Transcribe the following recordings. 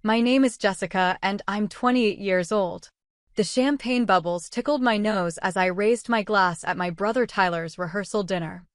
My name is Jessica and I'm 28 years old. The champagne bubbles tickled my nose as I raised my glass at my brother Tyler's rehearsal dinner.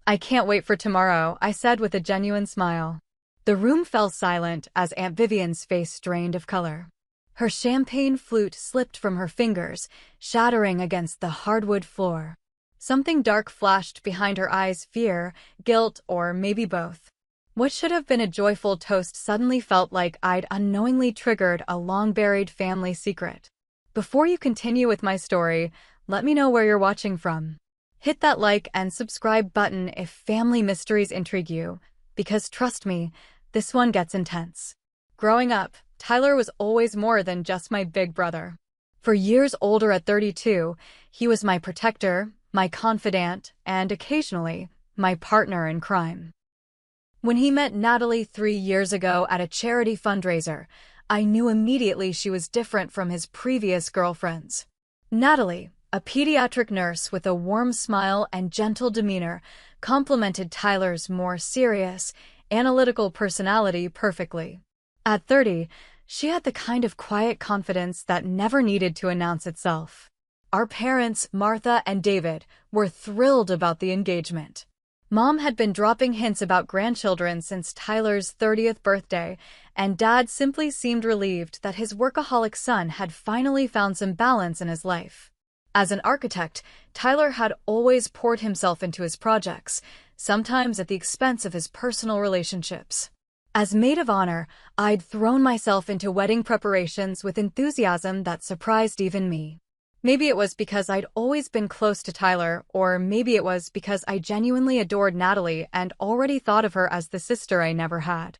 I can't wait for tomorrow, I said with a genuine smile. The room fell silent as Aunt Vivian's face drained of color. Her champagne flute slipped from her fingers, shattering against the hardwood floor. Something dark flashed behind her eyes, fear, guilt, or maybe both. What should have been a joyful toast suddenly felt like I'd unknowingly triggered a long-buried family secret. Before you continue with my story, let me know where you're watching from. Hit that like and subscribe button if family mysteries intrigue you, because trust me, this one gets intense. Growing up, Tyler was always more than just my big brother. For years older at 32, he was my protector, my confidant, and occasionally, my partner in crime. When he met Natalie 3 years ago at a charity fundraiser, I knew immediately she was different from his previous girlfriends. Natalie, a pediatric nurse with a warm smile and gentle demeanor, complemented Tyler's more serious, analytical personality perfectly. At 30, she had the kind of quiet confidence that never needed to announce itself. Our parents, Martha and David, were thrilled about the engagement. Mom had been dropping hints about grandchildren since Tyler's 30th birthday, and Dad simply seemed relieved that his workaholic son had finally found some balance in his life. As an architect, Tyler had always poured himself into his projects, sometimes at the expense of his personal relationships. As maid of honor, I'd thrown myself into wedding preparations with enthusiasm that surprised even me. Maybe it was because I'd always been close to Tyler, or maybe it was because I genuinely adored Natalie and already thought of her as the sister I never had.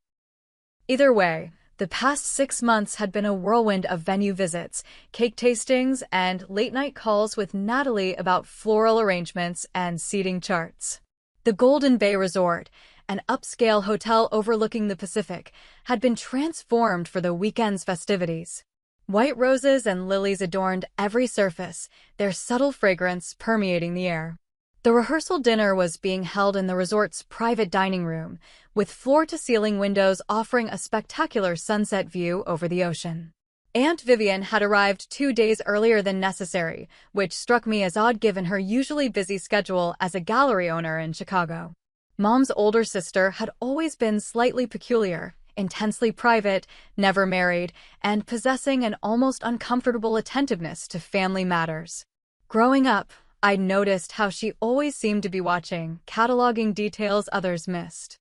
Either way, the past 6 months had been a whirlwind of venue visits, cake tastings, and late-night calls with Natalie about floral arrangements and seating charts. The Golden Bay Resort, an upscale hotel overlooking the Pacific, had been transformed for the weekend's festivities. White roses and lilies adorned every surface, their subtle fragrance permeating the air. The rehearsal dinner was being held in the resort's private dining room, with floor-to-ceiling windows offering a spectacular sunset view over the ocean. Aunt Vivian had arrived 2 days earlier than necessary, which struck me as odd given her usually busy schedule as a gallery owner in Chicago. Mom's older sister had always been slightly peculiar, intensely private, never married, and possessing an almost uncomfortable attentiveness to family matters. Growing up, I'd noticed how she always seemed to be watching, cataloging details others missed.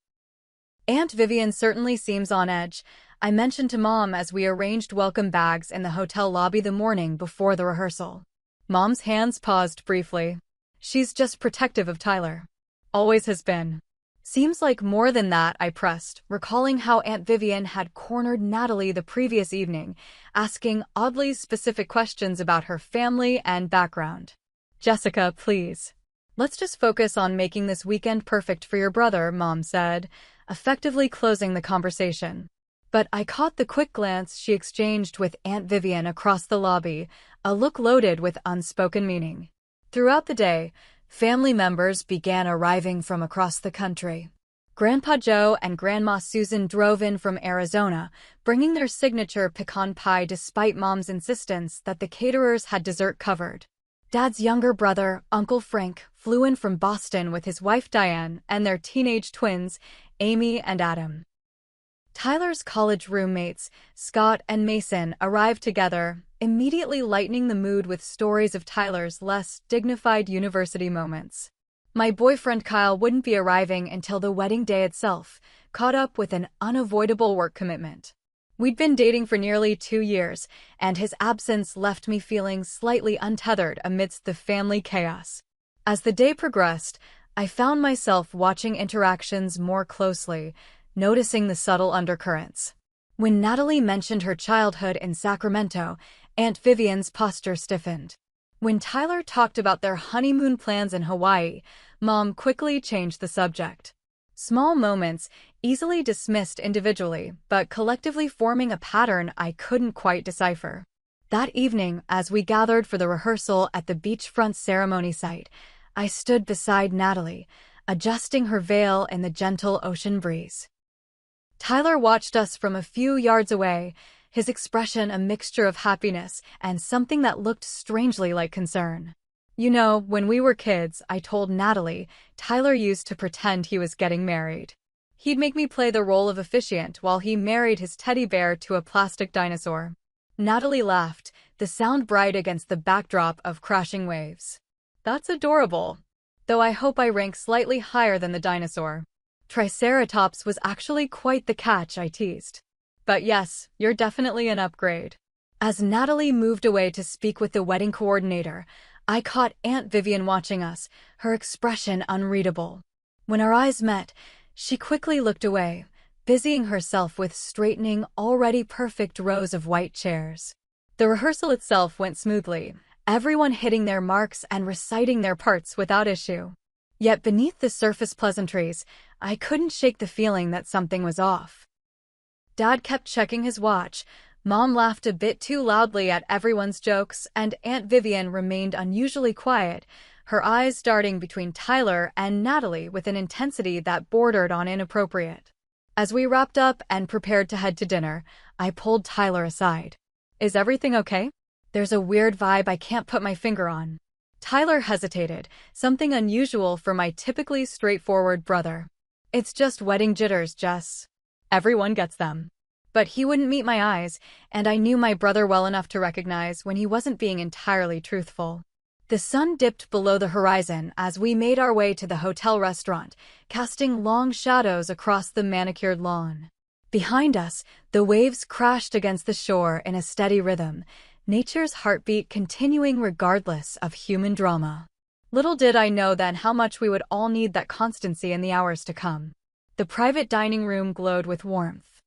Aunt Vivian certainly seems on edge, I mentioned to Mom as we arranged welcome bags in the hotel lobby the morning before the rehearsal. Mom's hands paused briefly. She's just protective of Tyler. Always has been. Seems like more than that, I pressed, recalling how Aunt Vivian had cornered Natalie the previous evening, asking oddly specific questions about her family and background. Jessica, please. Let's just focus on making this weekend perfect for your brother, Mom said, effectively closing the conversation. But I caught the quick glance she exchanged with Aunt Vivian across the lobby, a look loaded with unspoken meaning. Throughout the day, family members began arriving from across the country. Grandpa Joe and Grandma Susan drove in from Arizona, bringing their signature pecan pie despite Mom's insistence that the caterers had dessert covered. Dad's younger brother, Uncle Frank, flew in from Boston with his wife Diane and their teenage twins, Amy and Adam. Tyler's college roommates, Scott and Mason, arrived together, immediately lightening the mood with stories of Tyler's less dignified university moments. My boyfriend Kyle wouldn't be arriving until the wedding day itself, caught up with an unavoidable work commitment. We'd been dating for nearly 2 years, and his absence left me feeling slightly untethered amidst the family chaos. As the day progressed, I found myself watching interactions more closely, noticing the subtle undercurrents. When Natalie mentioned her childhood in Sacramento, Aunt Vivian's posture stiffened. When Tyler talked about their honeymoon plans in Hawaii, Mom quickly changed the subject. Small moments, easily dismissed individually, but collectively forming a pattern I couldn't quite decipher. That evening, as we gathered for the rehearsal at the beachfront ceremony site, I stood beside Natalie, adjusting her veil in the gentle ocean breeze. Tyler watched us from a few yards away, his expression a mixture of happiness and something that looked strangely like concern. You know, when we were kids, I told Natalie, Tyler used to pretend he was getting married. He'd make me play the role of officiant while he married his teddy bear to a plastic dinosaur. Natalie laughed, the sound bright against the backdrop of crashing waves. That's adorable. Though I hope I rank slightly higher than the dinosaur. Triceratops was actually quite the catch, I teased. But yes, you're definitely an upgrade. As Natalie moved away to speak with the wedding coordinator, I caught Aunt Vivian watching us, her expression unreadable. When our eyes met, she quickly looked away, busying herself with straightening already perfect rows of white chairs. The rehearsal itself went smoothly, everyone hitting their marks and reciting their parts without issue. Yet beneath the surface pleasantries, I couldn't shake the feeling that something was off. Dad kept checking his watch, Mom laughed a bit too loudly at everyone's jokes, and Aunt Vivian remained unusually quiet, her eyes darting between Tyler and Natalie with an intensity that bordered on inappropriate. As we wrapped up and prepared to head to dinner, I pulled Tyler aside. Is everything okay? There's a weird vibe I can't put my finger on. Tyler hesitated, something unusual for my typically straightforward brother. It's just wedding jitters, Jess. Everyone gets them. But he wouldn't meet my eyes, and I knew my brother well enough to recognize when he wasn't being entirely truthful. The sun dipped below the horizon as we made our way to the hotel restaurant, casting long shadows across the manicured lawn. Behind us, the waves crashed against the shore in a steady rhythm, nature's heartbeat continuing regardless of human drama. Little did I know then how much we would all need that constancy in the hours to come. The private dining room glowed with warmth.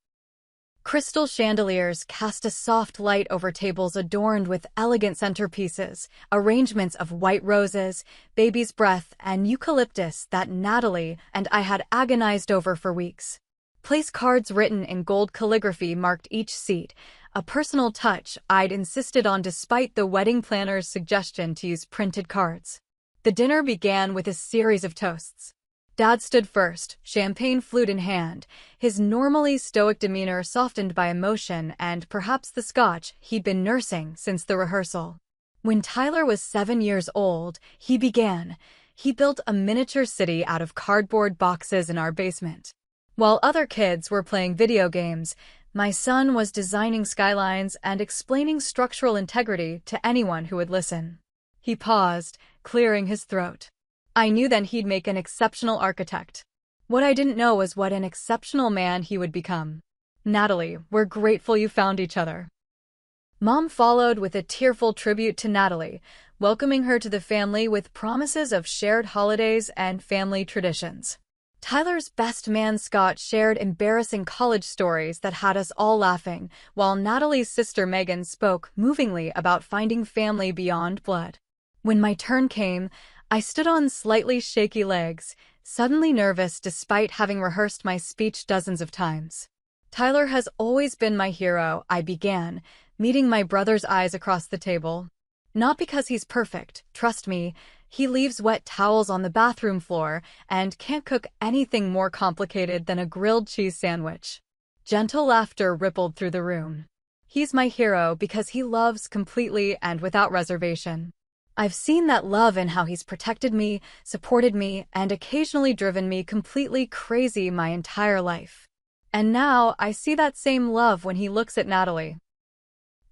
Crystal chandeliers cast a soft light over tables adorned with elegant centerpieces, arrangements of white roses, baby's breath, and eucalyptus that Natalie and I had agonized over for weeks. Place cards written in gold calligraphy marked each seat, a personal touch I'd insisted on despite the wedding planner's suggestion to use printed cards. The dinner began with a series of toasts. Dad stood first, champagne flute in hand, his normally stoic demeanor softened by emotion and perhaps the scotch he'd been nursing since the rehearsal. When Tyler was 7 years old, he began. He built a miniature city out of cardboard boxes in our basement. While other kids were playing video games, my son was designing skylines and explaining structural integrity to anyone who would listen. He paused, clearing his throat. I knew then he'd make an exceptional architect. What I didn't know was what an exceptional man he would become. Natalie, we're grateful you found each other. Mom followed with a tearful tribute to Natalie, welcoming her to the family with promises of shared holidays and family traditions. Tyler's best man Scott shared embarrassing college stories that had us all laughing, while Natalie's sister Megan spoke movingly about finding family beyond blood. When my turn came, I stood on slightly shaky legs, suddenly nervous despite having rehearsed my speech dozens of times. Tyler has always been my hero, I began, meeting my brother's eyes across the table. Not because he's perfect, trust me, he leaves wet towels on the bathroom floor and can't cook anything more complicated than a grilled cheese sandwich. Gentle laughter rippled through the room. He's my hero because he loves completely and without reservation. I've seen that love in how he's protected me, supported me, and occasionally driven me completely crazy my entire life. And now I see that same love when he looks at Natalie.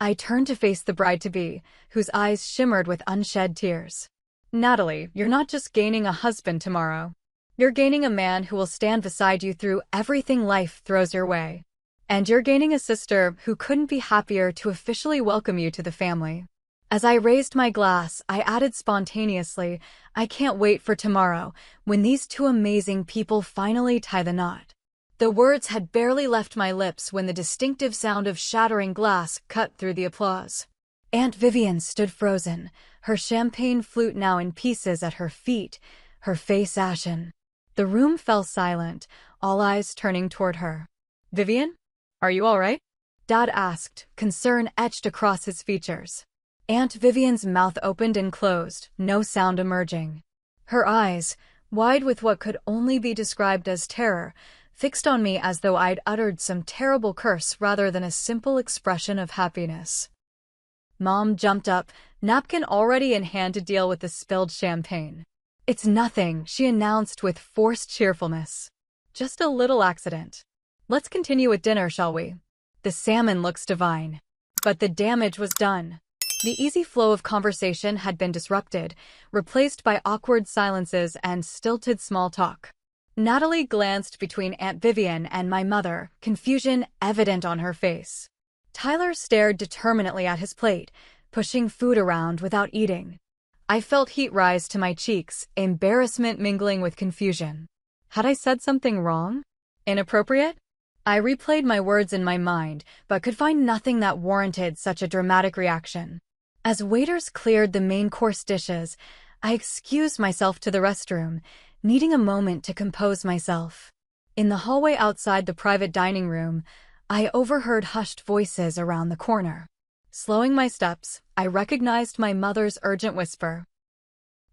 I turned to face the bride-to-be, whose eyes shimmered with unshed tears. Natalie, you're not just gaining a husband tomorrow. You're gaining a man who will stand beside you through everything life throws your way. And you're gaining a sister who couldn't be happier to officially welcome you to the family. As I raised my glass, I added spontaneously, I can't wait for tomorrow, when these two amazing people finally tie the knot. The words had barely left my lips when the distinctive sound of shattering glass cut through the applause. Aunt Vivian stood frozen, her champagne flute now in pieces at her feet, her face ashen. The room fell silent, all eyes turning toward her. Vivian? Are you all right? Dad asked, concern etched across his features. Aunt Vivian's mouth opened and closed, no sound emerging. Her eyes, wide with what could only be described as terror, fixed on me as though I'd uttered some terrible curse rather than a simple expression of happiness. Mom jumped up, napkin already in hand to deal with the spilled champagne. "It's nothing," she announced with forced cheerfulness. "Just a little accident. Let's continue with dinner, shall we? The salmon looks divine." But the damage was done. The easy flow of conversation had been disrupted, replaced by awkward silences and stilted small talk. Natalie glanced between Aunt Vivian and my mother, confusion evident on her face. Tyler stared determinedly at his plate, pushing food around without eating. I felt heat rise to my cheeks, embarrassment mingling with confusion. Had I said something wrong? Inappropriate? I replayed my words in my mind, but could find nothing that warranted such a dramatic reaction. As waiters cleared the main course dishes, I excused myself to the restroom, needing a moment to compose myself. In the hallway outside the private dining room, I overheard hushed voices around the corner. Slowing my steps, I recognized my mother's urgent whisper.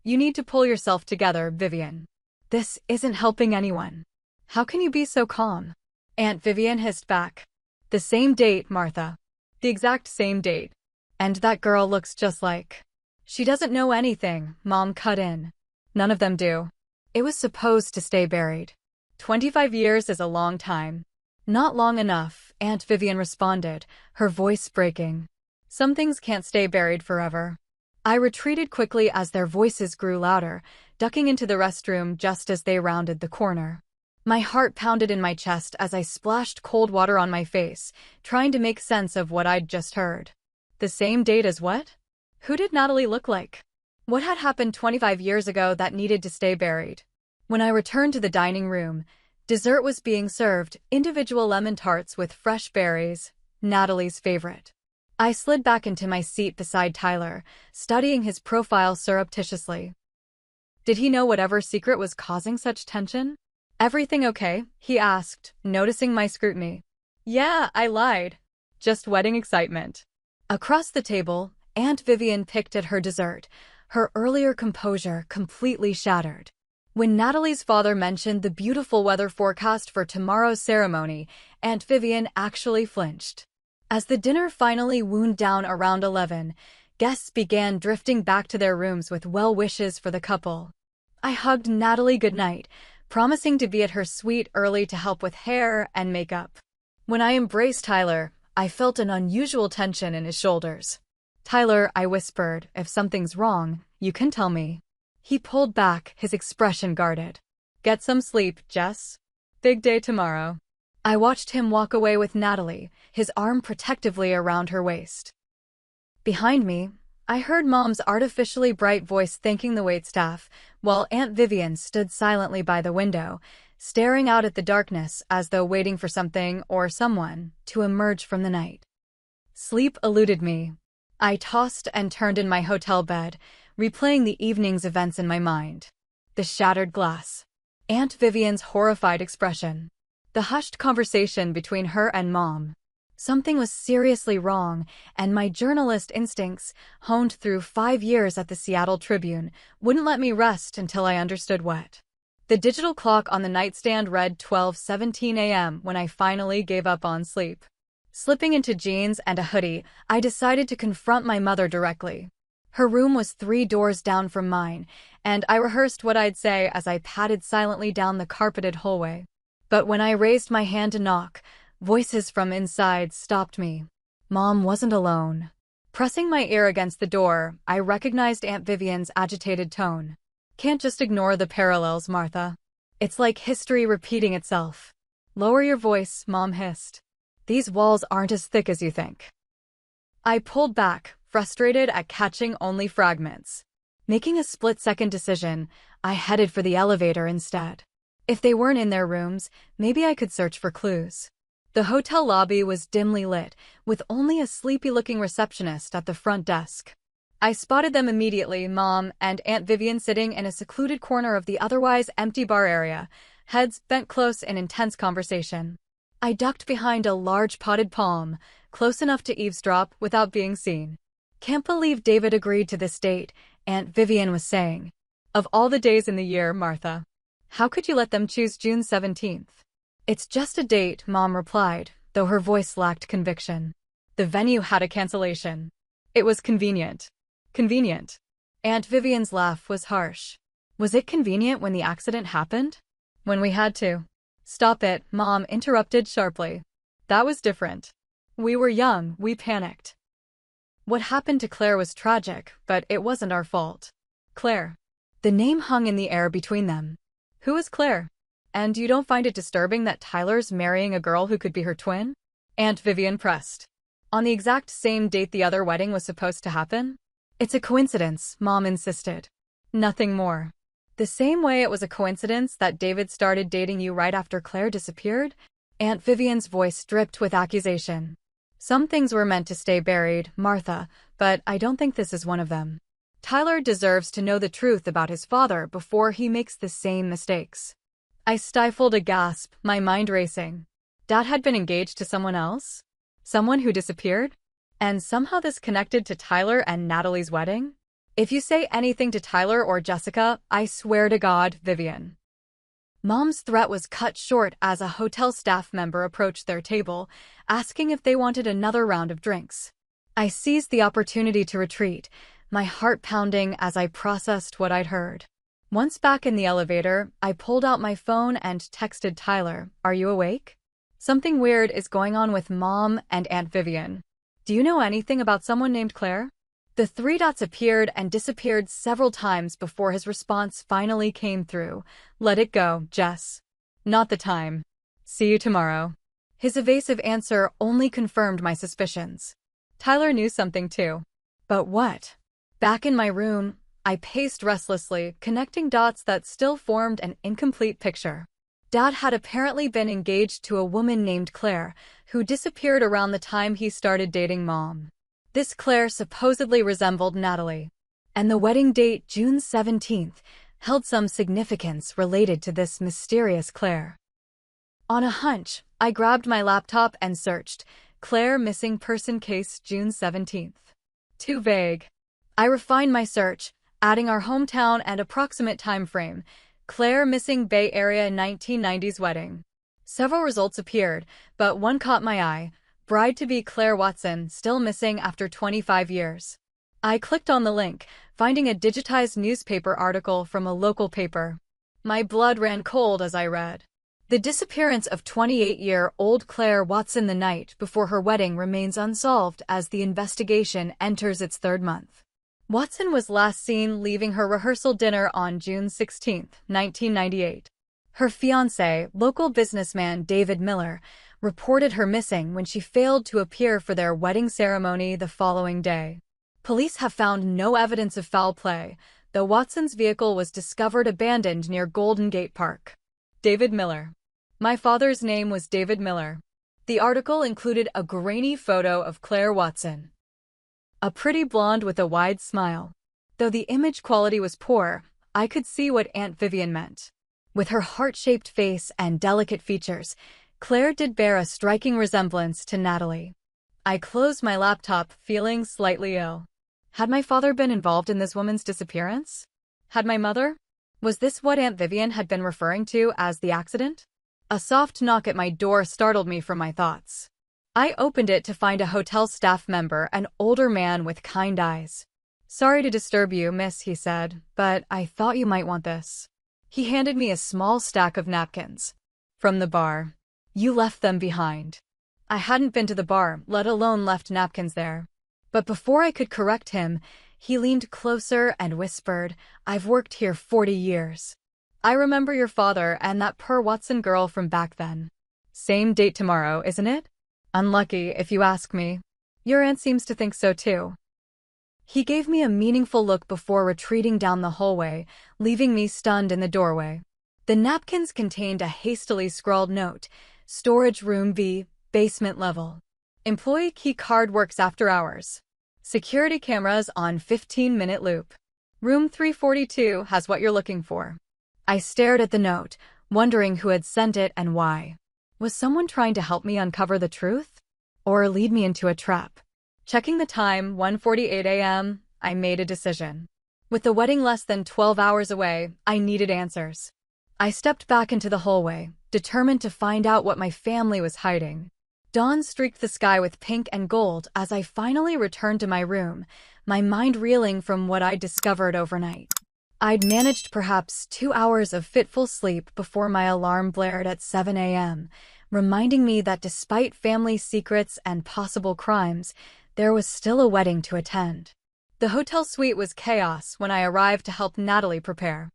"You need to pull yourself together, Vivian. This isn't helping anyone. How can you be so calm?" Aunt Vivian hissed back. "The same date, Martha. The exact same date. And that girl looks just like..." "She doesn't know anything," Mom cut in. "None of them do. It was supposed to stay buried. 25 years is a long time." "Not long enough," Aunt Vivian responded, her voice breaking. "Some things can't stay buried forever." I retreated quickly as their voices grew louder, ducking into the restroom just as they rounded the corner. My heart pounded in my chest as I splashed cold water on my face, trying to make sense of what I'd just heard. The same date as what? Who did Natalie look like? What had happened 25 years ago that needed to stay buried? When I returned to the dining room, dessert was being served, individual lemon tarts with fresh berries, Natalie's favorite. I slid back into my seat beside Tyler, studying his profile surreptitiously. Did he know whatever secret was causing such tension? "Everything okay?" he asked, noticing my scrutiny. "Yeah, I lied. Just wedding excitement." Across the table, Aunt Vivian picked at her dessert, her earlier composure completely shattered. When Natalie's father mentioned the beautiful weather forecast for tomorrow's ceremony, Aunt Vivian actually flinched. As the dinner finally wound down around 11, guests began drifting back to their rooms with well wishes for the couple. I hugged Natalie goodnight, promising to be at her suite early to help with hair and makeup. When I embraced Tyler, I felt an unusual tension in his shoulders. "Tyler," I whispered, "if something's wrong, you can tell me." He pulled back, his expression guarded. "Get some sleep, Jess. Big day tomorrow." I watched him walk away with Natalie, his arm protectively around her waist. Behind me, I heard Mom's artificially bright voice thanking the waitstaff, while Aunt Vivian stood silently by the window, staring out at the darkness as though waiting for something or someone to emerge from the night. Sleep eluded me. I tossed and turned in my hotel bed, replaying the evening's events in my mind. The shattered glass. Aunt Vivian's horrified expression. The hushed conversation between her and Mom. Something was seriously wrong, and my journalist instincts, honed through 5 years at the Seattle Tribune, wouldn't let me rest until I understood what. The digital clock on the nightstand read 12:17 a.m. when I finally gave up on sleep. Slipping into jeans and a hoodie, I decided to confront my mother directly. Her room was 3 doors down from mine, and I rehearsed what I'd say as I padded silently down the carpeted hallway. But when I raised my hand to knock, voices from inside stopped me. Mom wasn't alone. Pressing my ear against the door, I recognized Aunt Vivian's agitated tone. "Can't just ignore the parallels, Martha. It's like history repeating itself." "Lower your voice," Mom hissed. "These walls aren't as thick as you think." I pulled back, frustrated at catching only fragments. Making a split-second decision, I headed for the elevator instead. If they weren't in their rooms, maybe I could search for clues. The hotel lobby was dimly lit, with only a sleepy-looking receptionist at the front desk. I spotted them immediately, Mom and Aunt Vivian sitting in a secluded corner of the otherwise empty bar area, heads bent close in intense conversation. I ducked behind a large potted palm, close enough to eavesdrop without being seen. "Can't believe David agreed to this date," Aunt Vivian was saying. "Of all the days in the year, Martha. How could you let them choose June 17th? It's just a date, Mom replied, though her voice lacked conviction. The venue had a cancellation. It was convenient. Convenient. Aunt Vivian's laugh was harsh. Was it convenient when the accident happened? When we had to. Stop it, Mom interrupted sharply. That was different. We were young, we panicked. What happened to Claire was tragic, but it wasn't our fault. Claire. The name hung in the air between them. Who is Claire? And you don't find it disturbing that Tyler's marrying a girl who could be her twin? Aunt Vivian pressed. On the exact same date the other wedding was supposed to happen? It's a coincidence, Mom insisted. Nothing more. The same way it was a coincidence that David started dating you right after Claire disappeared? Aunt Vivian's voice dripped with accusation. Some things were meant to stay buried, Martha, but I don't think this is one of them. Tyler deserves to know the truth about his father before he makes the same mistakes. I stifled a gasp, my mind racing. Dad had been engaged to someone else? Someone who disappeared? And somehow this connected to Tyler and Natalie's wedding? If you say anything to Tyler or Jessica, I swear to God, Vivian. Mom's threat was cut short as a hotel staff member approached their table, asking if they wanted another round of drinks. I seized the opportunity to retreat, my heart pounding as I processed what I'd heard. Once back in the elevator, I pulled out my phone and texted Tyler, "Are you awake? Something weird is going on with Mom and Aunt Vivian. Do you know anything about someone named Claire?" The three dots appeared and disappeared several times before his response finally came through. "Let it go, Jess. Not the time. See you tomorrow." His evasive answer only confirmed my suspicions. Tyler knew something too. But what? Back in my room, I paced restlessly, connecting dots that still formed an incomplete picture. Dad had apparently been engaged to a woman named Claire, who disappeared around the time he started dating Mom. This Claire supposedly resembled Natalie. And the wedding date, June 17th, held some significance related to this mysterious Claire. On a hunch, I grabbed my laptop and searched, "Claire missing person case June 17th. Too vague. I refined my search, adding our hometown and approximate time frame. Claire missing Bay Area 1990s wedding. Several results appeared, but one caught my eye. Bride-to-be Claire Watson, still missing after 25 years. I clicked on the link, finding a digitized newspaper article from a local paper. My blood ran cold as I read. The disappearance of 28-year-old Claire Watson the night before her wedding remains unsolved as the investigation enters its third month. Watson was last seen leaving her rehearsal dinner on June 16, 1998. Her fiancé, local businessman David Miller, reported her missing when she failed to appear for their wedding ceremony the following day. Police have found no evidence of foul play, though Watson's vehicle was discovered abandoned near Golden Gate Park. David Miller. My father's name was David Miller. The article included a grainy photo of Claire Watson. A pretty blonde with a wide smile. Though the image quality was poor, I could see what Aunt Vivian meant. With her heart-shaped face and delicate features, Claire did bear a striking resemblance to Natalie. I closed my laptop, feeling slightly ill. Had my father been involved in this woman's disappearance? Had my mother? Was this what Aunt Vivian had been referring to as the accident? A soft knock at my door startled me from my thoughts. I opened it to find a hotel staff member, an older man with kind eyes. "Sorry to disturb you, miss," he said, "but I thought you might want this." He handed me a small stack of napkins. "From the bar. You left them behind." I hadn't been to the bar, let alone left napkins there. But before I could correct him, he leaned closer and whispered, "I've worked here 40 years. I remember your father and that poor Watson girl from back then. Same date tomorrow, isn't it? Unlucky, if you ask me. Your aunt seems to think so too." He gave me a meaningful look before retreating down the hallway, leaving me stunned in the doorway. The napkins contained a hastily scrawled note, "Storage room B, basement level. Employee key card works after hours. Security cameras on 15-minute loop. Room 342 has what you're looking for." I stared at the note, wondering who had sent it and why. Was someone trying to help me uncover the truth? Or lead me into a trap? Checking the time, 1:48 a.m., I made a decision. With the wedding less than 12 hours away, I needed answers. I stepped back into the hallway, determined to find out what my family was hiding. Dawn streaked the sky with pink and gold as I finally returned to my room, my mind reeling from what I'd discovered overnight. I'd managed perhaps 2 hours of fitful sleep before my alarm blared at 7 a.m., reminding me that despite family secrets and possible crimes, there was still a wedding to attend. The hotel suite was chaos when I arrived to help Natalie prepare.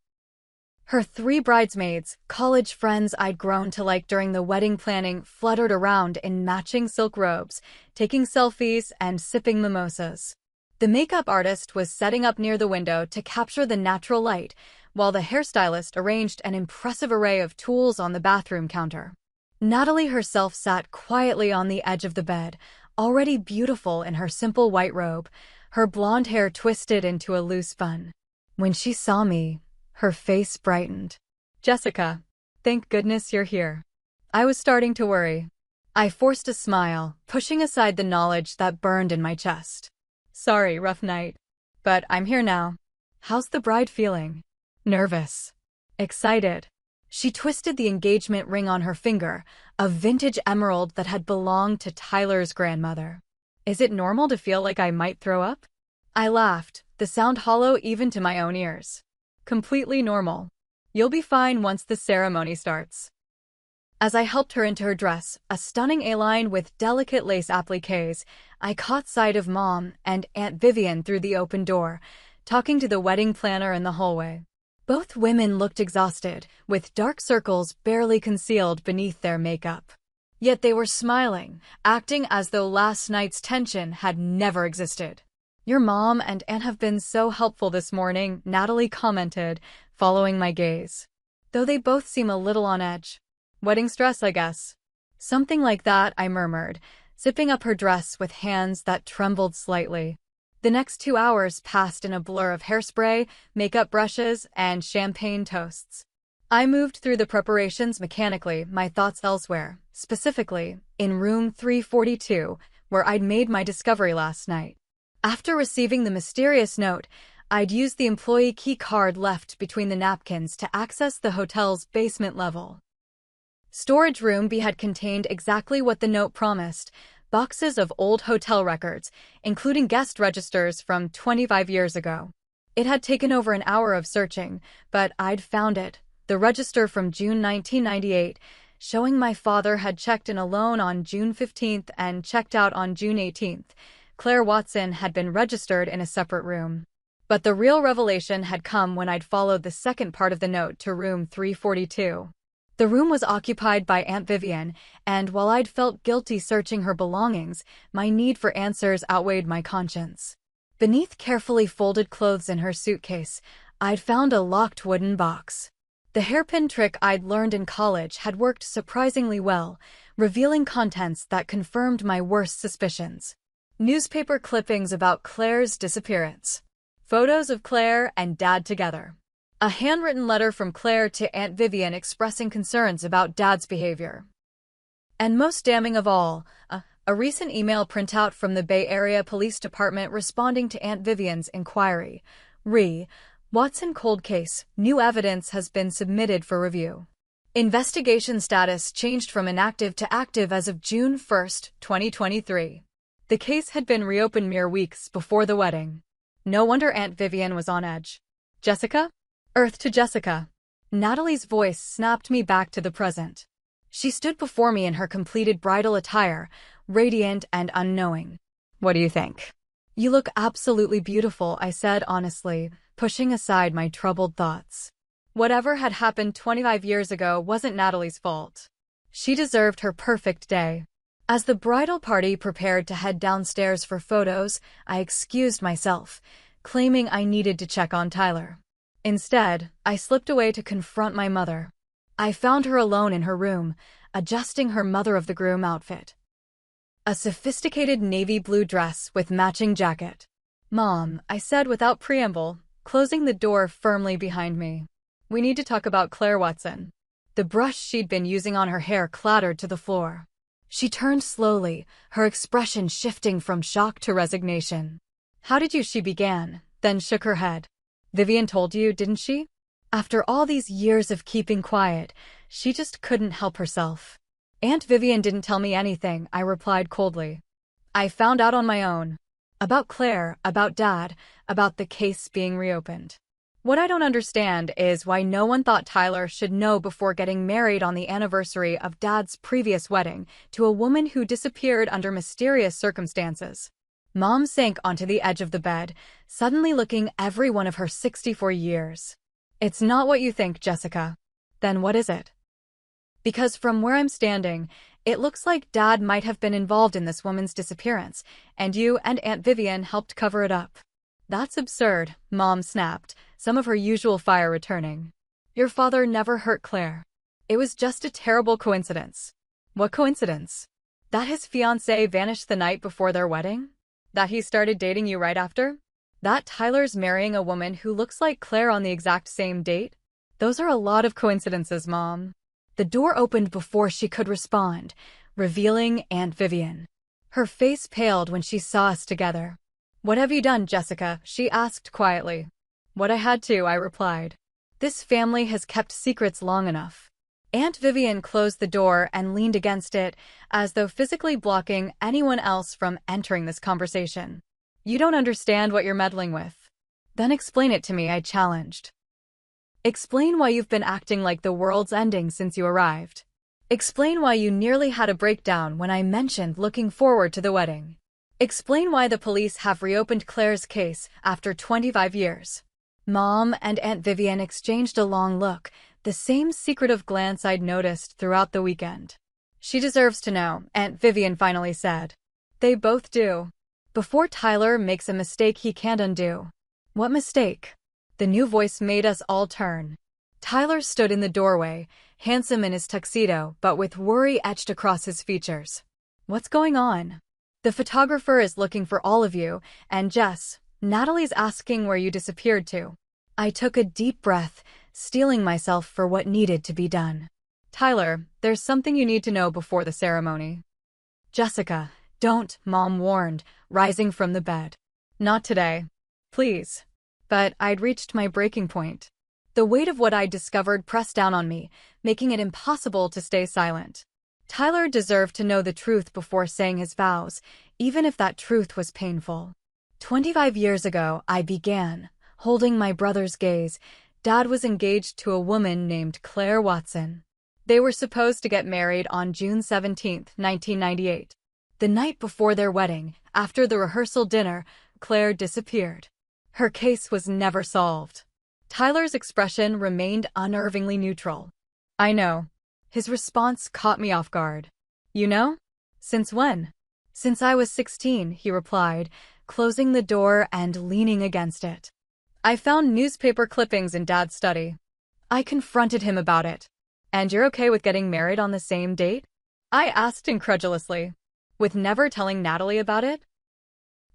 Her 3 bridesmaids, college friends I'd grown to like during the wedding planning, fluttered around in matching silk robes, taking selfies and sipping mimosas. The makeup artist was setting up near the window to capture the natural light, while the hairstylist arranged an impressive array of tools on the bathroom counter. Natalie herself sat quietly on the edge of the bed, already beautiful in her simple white robe, her blonde hair twisted into a loose bun. When she saw me, her face brightened. "Jessica, thank goodness you're here." I was starting to worry. I forced a smile, pushing aside the knowledge that burned in my chest. "Sorry, rough night. But I'm here now. How's the bride feeling?" "Nervous. Excited." She twisted the engagement ring on her finger, a vintage emerald that had belonged to Tyler's grandmother. "Is it normal to feel like I might throw up?" I laughed, the sound hollow even to my own ears. "Completely normal. You'll be fine once the ceremony starts." As I helped her into her dress, a stunning A-line with delicate lace appliques, I caught sight of Mom and Aunt Vivian through the open door, talking to the wedding planner in the hallway. Both women looked exhausted, with dark circles barely concealed beneath their makeup. Yet they were smiling, acting as though last night's tension had never existed. "Your mom and Aunt have been so helpful this morning," Natalie commented, following my gaze. "Though they both seem a little on edge. Wedding stress, I guess." "Something like that," I murmured, zipping up her dress with hands that trembled slightly. The next 2 hours passed in a blur of hairspray, makeup brushes, and champagne toasts. I moved through the preparations mechanically, my thoughts elsewhere, specifically, in room 342, where I'd made my discovery last night. After receiving the mysterious note, I'd used the employee key card left between the napkins to access the hotel's basement level. Storage room B had contained exactly what the note promised: boxes of old hotel records, including guest registers from 25 years ago. It had taken over an hour of searching, but I'd found it, the register from June 1998, showing my father had checked in alone on June 15th and checked out on June 18th. Claire Watson had been registered in a separate room. But the real revelation had come when I'd followed the second part of the note to room 342. The room was occupied by Aunt Vivian, and while I'd felt guilty searching her belongings, my need for answers outweighed my conscience. Beneath carefully folded clothes in her suitcase, I'd found a locked wooden box. The hairpin trick I'd learned in college had worked surprisingly well, revealing contents that confirmed my worst suspicions. Newspaper clippings about Claire's disappearance. Photos of Claire and Dad together. A handwritten letter from Claire to Aunt Vivian expressing concerns about Dad's behavior. And most damning of all, a recent email printout from the Bay Area Police Department responding to Aunt Vivian's inquiry. Watson cold case. New evidence has been submitted for review. Investigation status changed from inactive to active as of June 1, 2023. The case had been reopened mere weeks before the wedding. No wonder Aunt Vivian was on edge. "Jessica?" "Earth to Jessica." Natalie's voice snapped me back to the present. She stood before me in her completed bridal attire, radiant and unknowing. "What do you think?" "You look absolutely beautiful," I said honestly, pushing aside my troubled thoughts. Whatever had happened 25 years ago wasn't Natalie's fault. She deserved her perfect day. As the bridal party prepared to head downstairs for photos, I excused myself, claiming I needed to check on Tyler. Instead, I slipped away to confront my mother. I found her alone in her room, adjusting her mother-of-the-groom outfit. A sophisticated navy blue dress with matching jacket. "Mom," I said without preamble, closing the door firmly behind me. "We need to talk about Claire Watson." The brush she'd been using on her hair clattered to the floor. She turned slowly, her expression shifting from shock to resignation. "How did you?" she began, then shook her head. "Vivian told you, didn't she?" After all these years of keeping quiet, she just couldn't help herself. Aunt Vivian didn't tell me anything, I replied coldly. I found out on my own. About Claire, about Dad, about the case being reopened. What I don't understand is why no one thought Tyler should know before getting married on the anniversary of Dad's previous wedding to a woman who disappeared under mysterious circumstances. Mom sank onto the edge of the bed, suddenly looking every one of her 64 years. It's not what you think, Jessica. Then what is it? Because from where I'm standing, it looks like Dad might have been involved in this woman's disappearance, and you and Aunt Vivian helped cover it up. That's absurd, Mom snapped, some of her usual fire returning. Your father never hurt Claire. It was just a terrible coincidence. What coincidence? That his fiancée vanished the night before their wedding? That he started dating you right after? That Tyler's marrying a woman who looks like Claire on the exact same date? Those are a lot of coincidences, Mom. The door opened before she could respond, revealing Aunt Vivian. Her face paled when she saw us together. What have you done, Jessica? She asked quietly. What I had to, I replied. This family has kept secrets long enough. Aunt Vivian closed the door and leaned against it, as though physically blocking anyone else from entering this conversation. You don't understand what you're meddling with. Then explain it to me, I challenged. Explain why you've been acting like the world's ending since you arrived. Explain why you nearly had a breakdown when I mentioned looking forward to the wedding. Explain why the police have reopened Claire's case after 25 years. Mom and Aunt Vivian exchanged a long look, the same secretive glance I'd noticed throughout the weekend. She deserves to know, Aunt Vivian finally said. They both do. Before Tyler makes a mistake he can't undo. What mistake? The new voice made us all turn. Tyler stood in the doorway, handsome in his tuxedo but with worry etched across his features. What's going on? The photographer is looking for all of you, and Jess, Natalie's asking where you disappeared to. I took a deep breath, steeling myself for what needed to be done. Tyler, there's something you need to know before the ceremony. Jessica, don't, Mom warned, rising from the bed. Not today. Please. But I'd reached my breaking point. The weight of what I'd discovered pressed down on me, making it impossible to stay silent. Tyler deserved to know the truth before saying his vows, even if that truth was painful. 25 years ago, I began, holding my brother's gaze. Dad was engaged to a woman named Claire Watson. They were supposed to get married on June 17, 1998. The night before their wedding, after the rehearsal dinner, Claire disappeared. Her case was never solved. Tyler's expression remained unnervingly neutral. I know. His response caught me off guard. You know? Since when? Since I was 16, he replied, closing the door and leaning against it. I found newspaper clippings in Dad's study. I confronted him about it. And you're okay with getting married on the same date? I asked incredulously. With never telling Natalie about it?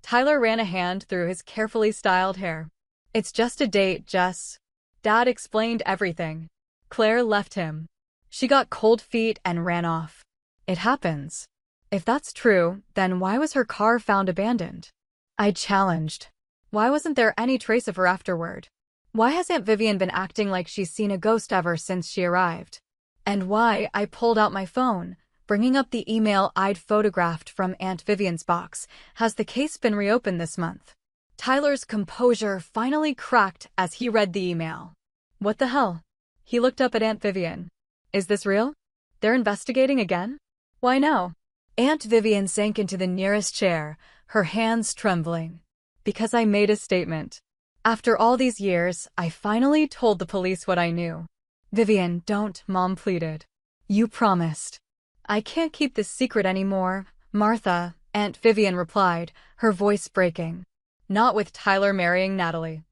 Tyler ran a hand through his carefully styled hair. It's just a date, Jess. Dad explained everything. Claire left him. She got cold feet and ran off. It happens. If that's true, then why was her car found abandoned? I challenged. Why wasn't there any trace of her afterward? Why has Aunt Vivian been acting like she's seen a ghost ever since she arrived? And why? I pulled out my phone, bringing up the email I'd photographed from Aunt Vivian's box. Has the case been reopened this month? Tyler's composure finally cracked as he read the email. What the hell? He looked up at Aunt Vivian. Is this real? They're investigating again? Why no? Aunt Vivian sank into the nearest chair, her hands trembling. Because I made a statement. After all these years, I finally told the police what I knew. Vivian, don't, Mom pleaded. You promised. I can't keep this secret anymore, Martha, Aunt Vivian replied, her voice breaking. Not with Tyler marrying Natalie,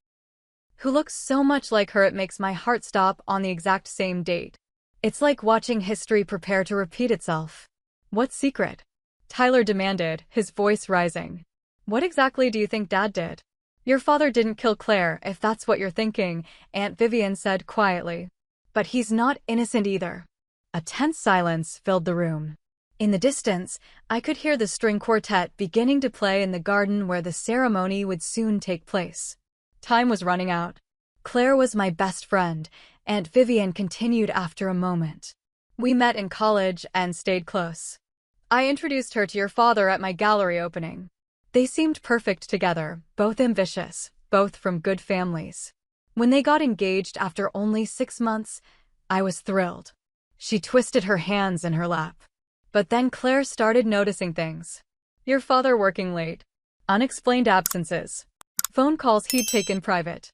who looks so much like her it makes my heart stop on the exact same date. It's like watching history prepare to repeat itself. What secret? Tyler demanded, his voice rising. What exactly do you think Dad did? Your father didn't kill Claire, if that's what you're thinking, Aunt Vivian said quietly. But he's not innocent either. A tense silence filled the room. In the distance, I could hear the string quartet beginning to play in the garden where the ceremony would soon take place. Time was running out. Claire was my best friend, Aunt Vivian continued after a moment. We met in college and stayed close. I introduced her to your father at my gallery opening. They seemed perfect together, both ambitious, both from good families. When they got engaged after only 6 months, I was thrilled. She twisted her hands in her lap. But then Claire started noticing things. Your father working late. Unexplained absences. Phone calls he'd taken private.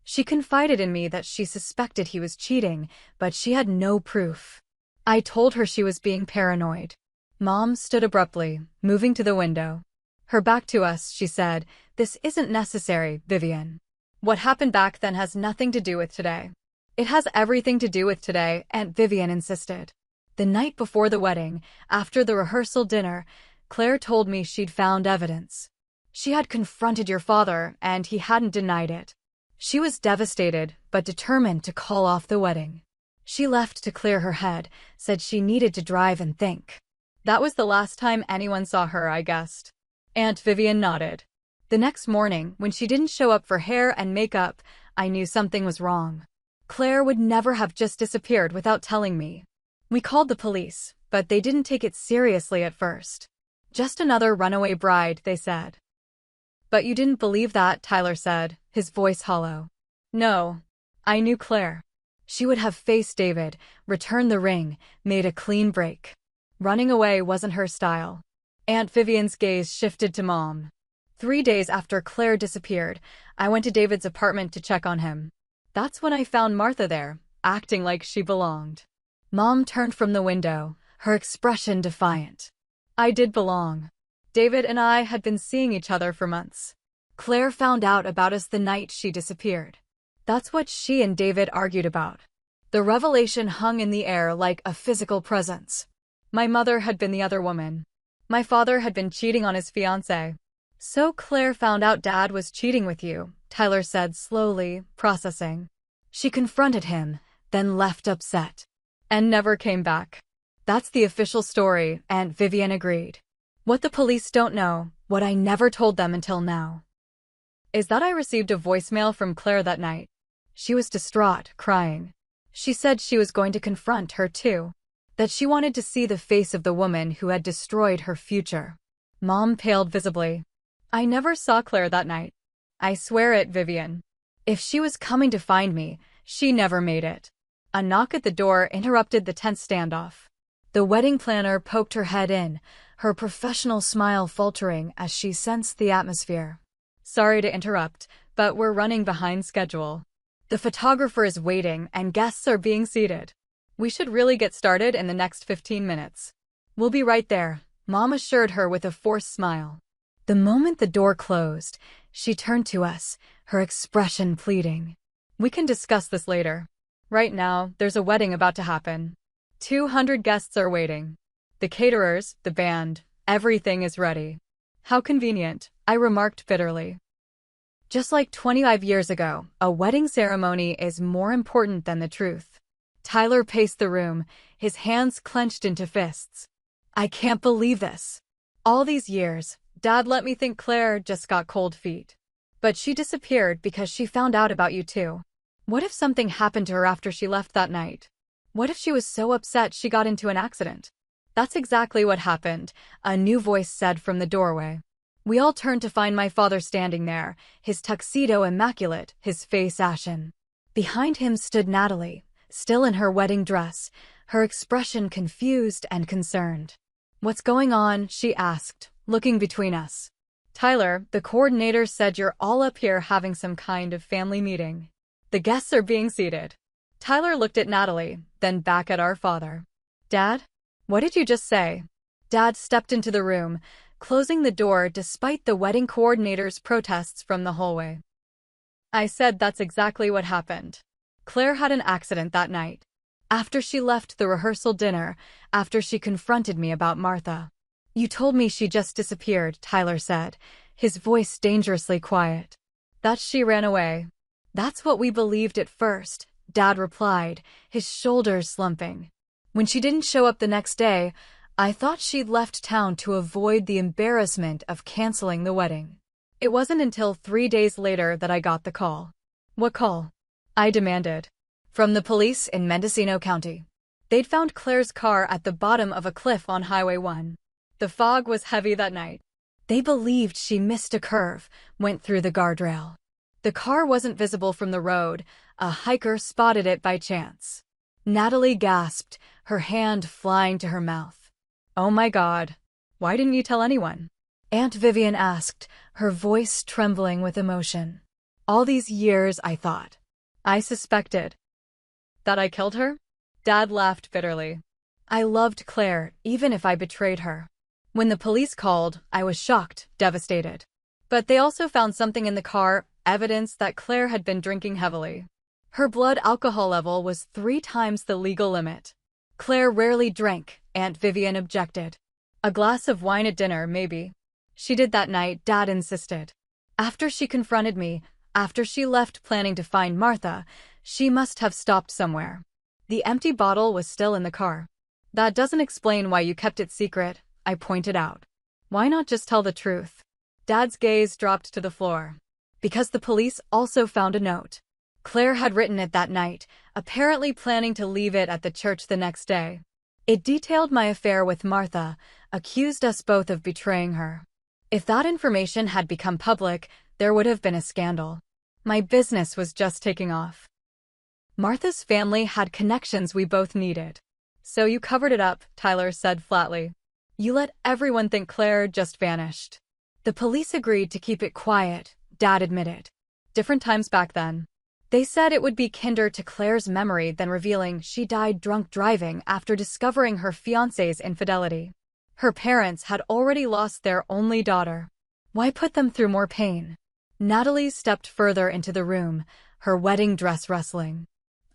She confided in me that she suspected he was cheating, but she had no proof. I told her she was being paranoid. Mom stood abruptly, moving to the window. Her back to us, she said, "This isn't necessary, Vivian. What happened back then has nothing to do with today." "It has everything to do with today," Aunt Vivian insisted. The night before the wedding, after the rehearsal dinner, Claire told me she'd found evidence. She had confronted your father, and he hadn't denied it. She was devastated, but determined to call off the wedding. She left to clear her head, said she needed to drive and think. That was the last time anyone saw her, I guessed. Aunt Vivian nodded. The next morning, when she didn't show up for hair and makeup, I knew something was wrong. Claire would never have just disappeared without telling me. We called the police, but they didn't take it seriously at first. Just another runaway bride, they said. But you didn't believe that, Tyler said, his voice hollow. No. I knew Claire. She would have faced David, returned the ring, made a clean break. Running away wasn't her style. Aunt Vivian's gaze shifted to Mom. 3 days after Claire disappeared, I went to David's apartment to check on him. That's when I found Martha there, acting like she belonged. Mom turned from the window, her expression defiant. I did belong. David and I had been seeing each other for months. Claire found out about us the night she disappeared. That's what she and David argued about. The revelation hung in the air like a physical presence. My mother had been the other woman. My father had been cheating on his fiancée. So Claire found out Dad was cheating with you, Tyler said slowly, processing. She confronted him, then left upset. And never came back. That's the official story, Aunt Vivian agreed. What the police don't know, what I never told them until now, is that I received a voicemail from Claire that night. She was distraught, crying. She said she was going to confront her too. That she wanted to see the face of the woman who had destroyed her future. Mom paled visibly. I never saw Claire that night. I swear it, Vivian. If she was coming to find me, she never made it. A knock at the door interrupted the tense standoff. The wedding planner poked her head in, her professional smile faltering as she sensed the atmosphere. Sorry to interrupt, but we're running behind schedule. The photographer is waiting and guests are being seated. We should really get started in the next 15 minutes. We'll be right there, Mom assured her with a forced smile. The moment the door closed, she turned to us, her expression pleading. We can discuss this later. Right now, there's a wedding about to happen. 200 guests are waiting. The caterers, the band, everything is ready. How convenient, I remarked bitterly. Just like 25 years ago, a wedding ceremony is more important than the truth. Tyler paced the room, his hands clenched into fists. I can't believe this. All these years, Dad let me think Claire just got cold feet. But she disappeared because she found out about you too. What if something happened to her after she left that night? What if she was so upset she got into an accident? That's exactly what happened, a new voice said from the doorway. We all turned to find my father standing there, his tuxedo immaculate, his face ashen. Behind him stood Natalie, still in her wedding dress, her expression confused and concerned. What's going on? She asked, looking between us. Tyler, the coordinator said you're all up here having some kind of family meeting. The guests are being seated. Tyler looked at Natalie, then back at our father. Dad? What did you just say? Dad stepped into the room, closing the door despite the wedding coordinator's protests from the hallway. I said that's exactly what happened. Claire had an accident that night. After she left the rehearsal dinner, after she confronted me about Martha. You told me she just disappeared, Tyler said, his voice dangerously quiet. That she ran away. That's what we believed at first, Dad replied, his shoulders slumping. When she didn't show up the next day, I thought she'd left town to avoid the embarrassment of canceling the wedding. It wasn't until 3 days later that I got the call. What call? I demanded. From the police in Mendocino County. They'd found Claire's car at the bottom of a cliff on Highway 1. The fog was heavy that night. They believed she missed a curve, went through the guardrail. The car wasn't visible from the road. A hiker spotted it by chance. Natalie gasped, her hand flying to her mouth. Oh my God. Why didn't you tell anyone? Aunt Vivian asked, her voice trembling with emotion. All these years, I thought. I suspected. That I killed her? Dad laughed bitterly. I loved Claire, even if I betrayed her. When the police called, I was shocked, devastated. But they also found something in the car, evidence that Claire had been drinking heavily. Her blood alcohol level was 3 times the legal limit. Claire rarely drank, Aunt Vivian objected. A glass of wine at dinner, maybe. She did that night, Dad insisted. After she confronted me, after she left planning to find Martha, she must have stopped somewhere. The empty bottle was still in the car. That doesn't explain why you kept it secret, I pointed out. Why not just tell the truth? Dad's gaze dropped to the floor. Because the police also found a note. Claire had written it that night, apparently planning to leave it at the church the next day. It detailed my affair with Martha, accused us both of betraying her. If that information had become public, there would have been a scandal. My business was just taking off. Martha's family had connections we both needed. So you covered it up, Tyler said flatly. You let everyone think Claire just vanished. The police agreed to keep it quiet, Dad admitted. Different times back then. They said it would be kinder to Claire's memory than revealing she died drunk driving after discovering her fiancé's infidelity. Her parents had already lost their only daughter. Why put them through more pain? Natalie stepped further into the room, her wedding dress rustling.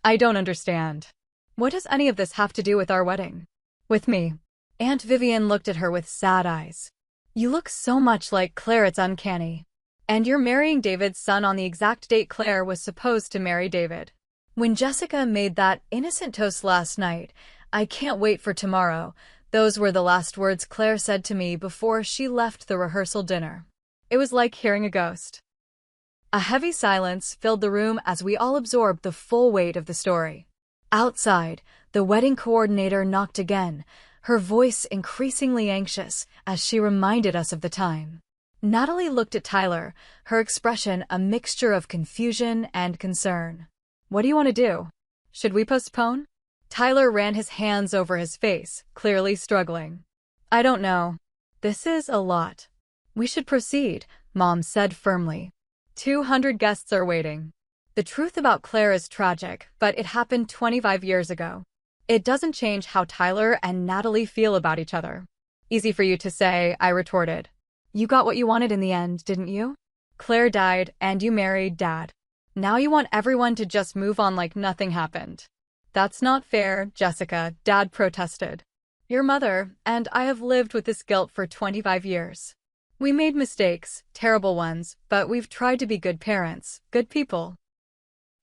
I don't understand. What does any of this have to do with our wedding? With me? Aunt Vivian looked at her with sad eyes. You look so much like Claire, it's uncanny. And you're marrying David's son on the exact date Claire was supposed to marry David. When Jessica made that innocent toast last night, I can't wait for tomorrow, those were the last words Claire said to me before she left the rehearsal dinner. It was like hearing a ghost. A heavy silence filled the room as we all absorbed the full weight of the story. Outside, the wedding coordinator knocked again, her voice increasingly anxious as she reminded us of the time. Natalie looked at Tyler, her expression a mixture of confusion and concern. What do you want to do? Should we postpone? Tyler ran his hands over his face, clearly struggling. I don't know. This is a lot. We should proceed, Mom said firmly. 200 guests are waiting. The truth about Claire is tragic, but it happened 25 years ago. It doesn't change how Tyler and Natalie feel about each other. Easy for you to say, I retorted. You got what you wanted in the end, didn't you? Claire died, and you married Dad. Now you want everyone to just move on like nothing happened. That's not fair, Jessica, Dad protested. Your mother and I have lived with this guilt for 25 years. We made mistakes, terrible ones, but we've tried to be good parents, good people.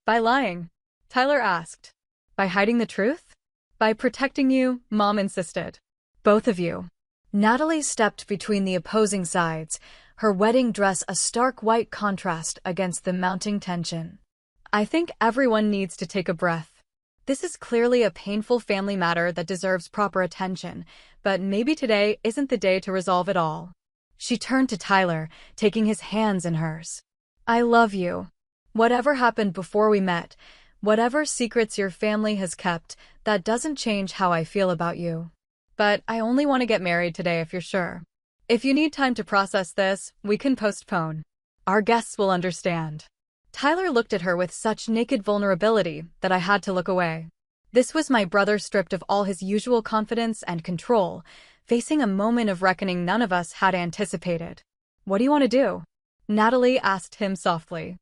By lying? Tyler asked. By hiding the truth? By protecting you, Mom insisted. Both of you. Natalie stepped between the opposing sides, her wedding dress a stark white contrast against the mounting tension. I think everyone needs to take a breath. This is clearly a painful family matter that deserves proper attention, but maybe today isn't the day to resolve it all. She turned to Tyler, taking his hands in hers. I love you. Whatever happened before we met, whatever secrets your family has kept, that doesn't change how I feel about you. But I only want to get married today if you're sure. If you need time to process this, we can postpone. Our guests will understand. Tyler looked at her with such naked vulnerability that I had to look away. This was my brother stripped of all his usual confidence and control, facing a moment of reckoning none of us had anticipated. What do you want to do? Natalie asked him softly.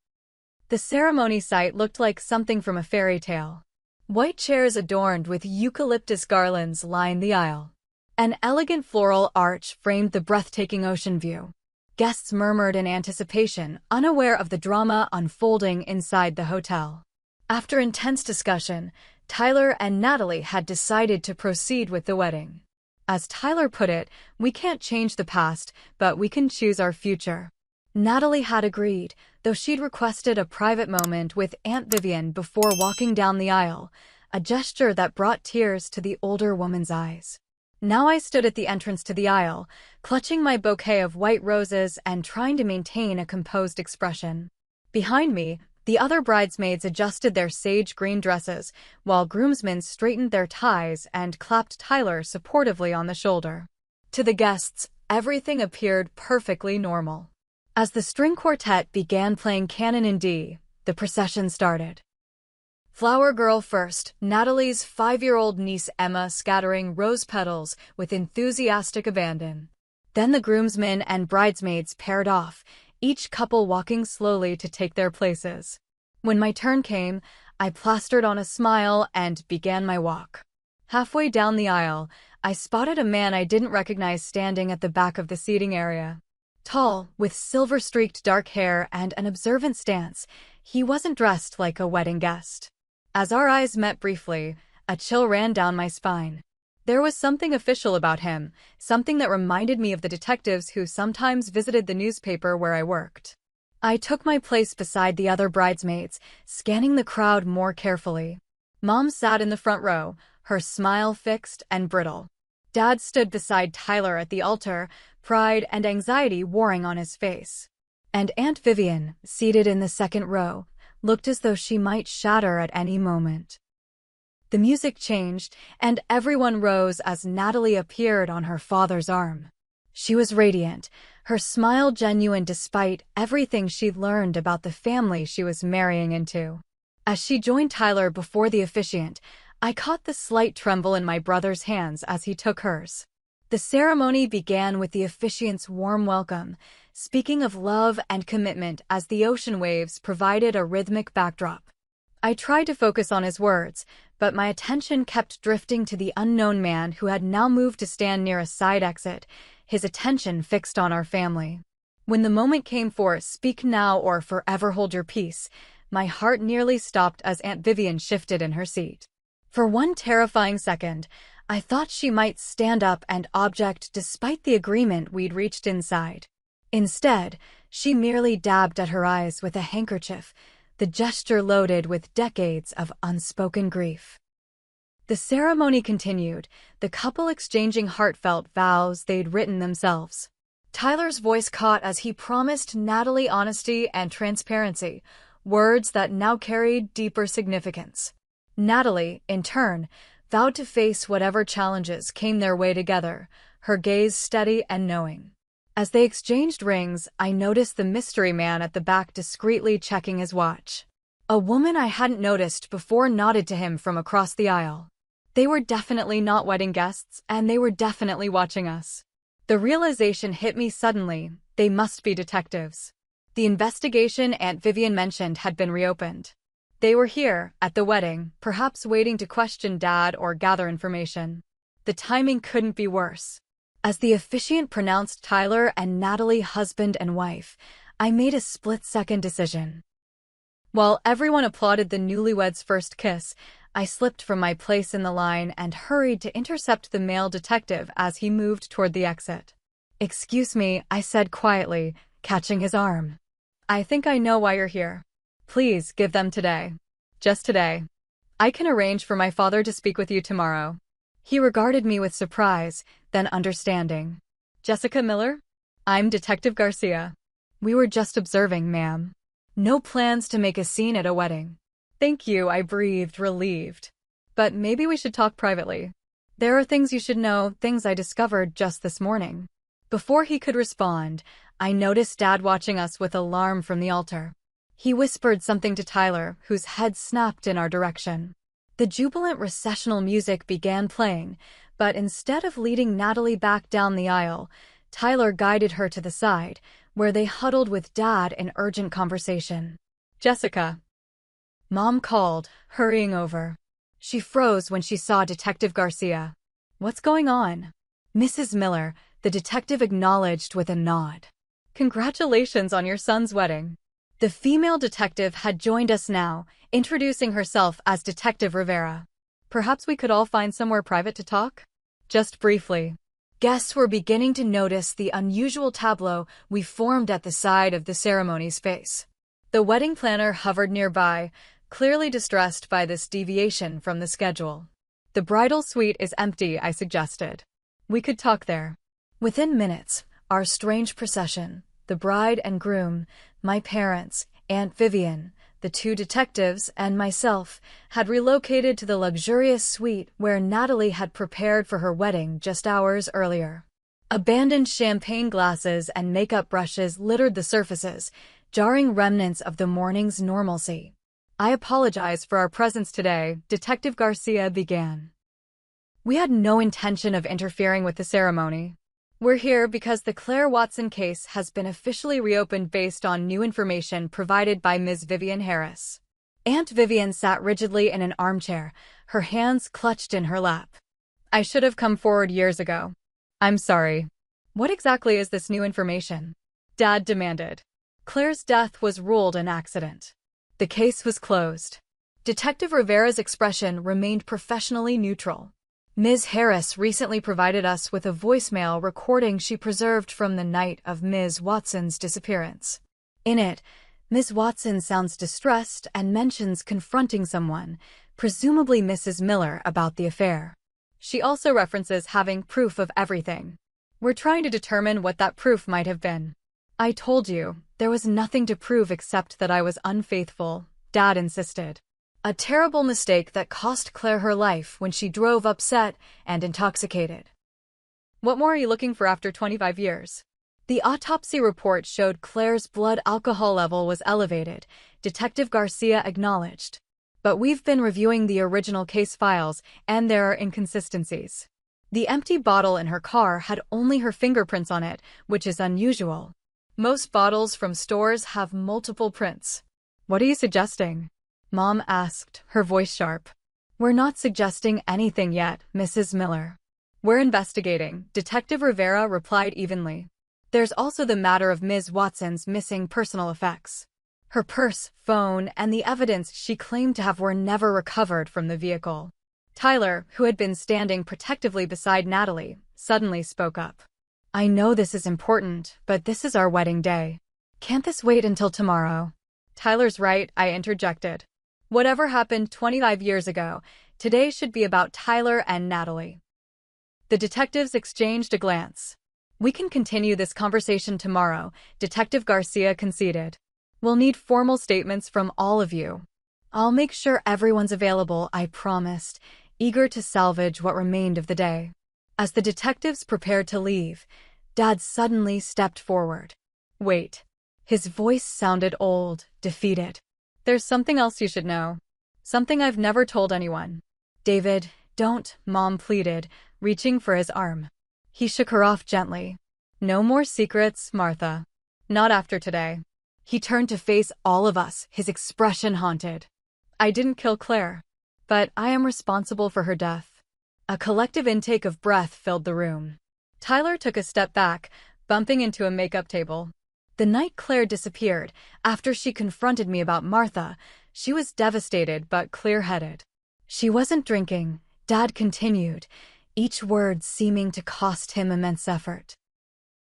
The ceremony site looked like something from a fairy tale. White chairs adorned with eucalyptus garlands lined the aisle. An elegant floral arch framed the breathtaking ocean view. Guests murmured in anticipation, unaware of the drama unfolding inside the hotel. After intense discussion, Tyler and Natalie had decided to proceed with the wedding. As Tyler put it, we can't change the past, but we can choose our future. Natalie had agreed, though she'd requested a private moment with Aunt Vivian before walking down the aisle, a gesture that brought tears to the older woman's eyes. Now I stood at the entrance to the aisle, clutching my bouquet of white roses and trying to maintain a composed expression. Behind me, the other bridesmaids adjusted their sage green dresses, while groomsmen straightened their ties and clapped Tyler supportively on the shoulder. To the guests, everything appeared perfectly normal. As the string quartet began playing Canon in D, the procession started. Flower Girl first, Natalie's 5-year-old niece Emma scattering rose petals with enthusiastic abandon. Then the groomsmen and bridesmaids paired off, each couple walking slowly to take their places. When my turn came, I plastered on a smile and began my walk. Halfway down the aisle, I spotted a man I didn't recognize standing at the back of the seating area. Tall, with silver-streaked dark hair and an observant stance, he wasn't dressed like a wedding guest. As our eyes met briefly, a chill ran down my spine. There was something official about him, something that reminded me of the detectives who sometimes visited the newspaper where I worked. I took my place beside the other bridesmaids, scanning the crowd more carefully. Mom sat in the front row, her smile fixed and brittle. Dad stood beside Tyler at the altar, pride and anxiety warring on his face. And Aunt Vivian, seated in the second row, looked as though she might shatter at any moment. The music changed, and everyone rose as Natalie appeared on her father's arm. She was radiant, her smile genuine despite everything she'd learned about the family she was marrying into. As she joined Tyler before the officiant, I caught the slight tremble in my brother's hands as he took hers. The ceremony began with the officiant's warm welcome, speaking of love and commitment as the ocean waves provided a rhythmic backdrop. I tried to focus on his words, but my attention kept drifting to the unknown man who had now moved to stand near a side exit, his attention fixed on our family. When the moment came for "Speak now or forever hold your peace," my heart nearly stopped as Aunt Vivian shifted in her seat. For one terrifying second, I thought she might stand up and object despite the agreement we'd reached inside. Instead, she merely dabbed at her eyes with a handkerchief, the gesture loaded with decades of unspoken grief. The ceremony continued, the couple exchanging heartfelt vows they'd written themselves. Tyler's voice caught as he promised Natalie honesty and transparency, words that now carried deeper significance. Natalie, in turn, vowed to face whatever challenges came their way together, her gaze steady and knowing. As they exchanged rings, I noticed the mystery man at the back discreetly checking his watch. A woman I hadn't noticed before nodded to him from across the aisle. They were definitely not wedding guests, and they were definitely watching us. The realization hit me suddenly, they must be detectives. The investigation Aunt Vivian mentioned had been reopened. They were here, at the wedding, perhaps waiting to question Dad or gather information. The timing couldn't be worse. As the officiant pronounced Tyler and Natalie husband and wife, I made a split-second decision. While everyone applauded the newlyweds' first kiss, I slipped from my place in the line and hurried to intercept the male detective as he moved toward the exit. "Excuse me," I said quietly, catching his arm. "I think I know why you're here. Please give them today. Just today. I can arrange for my father to speak with you tomorrow." He regarded me with surprise, then understanding. "Jessica Miller? I'm Detective Garcia. We were just observing, ma'am. No plans to make a scene at a wedding." "Thank you," I breathed, relieved. "But maybe we should talk privately. There are things you should know, things I discovered just this morning." Before he could respond, I noticed Dad watching us with alarm from the altar. He whispered something to Tyler, whose head snapped in our direction. The jubilant recessional music began playing, but instead of leading Natalie back down the aisle, Tyler guided her to the side, where they huddled with Dad in urgent conversation. "Jessica," Mom called, hurrying over. She froze when she saw Detective Garcia. "What's going on?" "Mrs. Miller," the detective acknowledged with a nod. "Congratulations on your son's wedding." The female detective had joined us now, introducing herself as Detective Rivera. "Perhaps we could all find somewhere private to talk?" "Just briefly." Guests were beginning to notice the unusual tableau we formed at the side of the ceremony's face. The wedding planner hovered nearby, clearly distressed by this deviation from the schedule. "The bridal suite is empty," I suggested. "We could talk there." Within minutes, our strange procession, the bride and groom, my parents, Aunt Vivian, the two detectives, and myself, had relocated to the luxurious suite where Natalie had prepared for her wedding just hours earlier. Abandoned champagne glasses and makeup brushes littered the surfaces, jarring remnants of the morning's normalcy. "I apologize for our presence today," Detective Garcia began. "We had no intention of interfering with the ceremony. We're here because the Claire Watson case has been officially reopened based on new information provided by Ms. Vivian Harris." Aunt Vivian sat rigidly in an armchair, her hands clutched in her lap. "I should have come forward years ago. I'm sorry." "What exactly is this new information?" Dad demanded. "Claire's death was ruled an accident. The case was closed." Detective Rivera's expression remained professionally neutral. "Ms. Harris recently provided us with a voicemail recording she preserved from the night of Ms. Watson's disappearance. In it, Ms. Watson sounds distressed and mentions confronting someone, presumably Mrs. Miller, about the affair. She also references having proof of everything. We're trying to determine what that proof might have been." "I told you, there was nothing to prove except that I was unfaithful," Dad insisted. "A terrible mistake that cost Claire her life when she drove upset and intoxicated." "What more are you looking for after 25 years? "The autopsy report showed Claire's blood alcohol level was elevated," Detective Garcia acknowledged. "But we've been reviewing the original case files, and there are inconsistencies. The empty bottle in her car had only her fingerprints on it, which is unusual. Most bottles from stores have multiple prints." "What are you suggesting?" Mom asked, her voice sharp. "We're not suggesting anything yet, Mrs. Miller. We're investigating," Detective Rivera replied evenly. "There's also the matter of Ms. Watson's missing personal effects. Her purse, phone, and the evidence she claimed to have were never recovered from the vehicle." Tyler, who had been standing protectively beside Natalie, suddenly spoke up. "I know this is important, but this is our wedding day. Can't this wait until tomorrow?" "Tyler's right," I interjected. "Whatever happened 25 years ago, today should be about Tyler and Natalie." The detectives exchanged a glance. "We can continue this conversation tomorrow," Detective Garcia conceded. "We'll need formal statements from all of you." "I'll make sure everyone's available," I promised, eager to salvage what remained of the day. As the detectives prepared to leave, Dad suddenly stepped forward. "Wait." His voice sounded old, defeated. "There's something else you should know. Something I've never told anyone." "David, don't," Mom pleaded, reaching for his arm. He shook her off gently. "No more secrets, Martha. Not after today." He turned to face all of us, his expression haunted. "I didn't kill Claire, but I am responsible for her death." A collective intake of breath filled the room. Tyler took a step back, bumping into a makeup table. "The night Claire disappeared, after she confronted me about Martha, she was devastated but clear-headed. She wasn't drinking," Dad continued, each word seeming to cost him immense effort.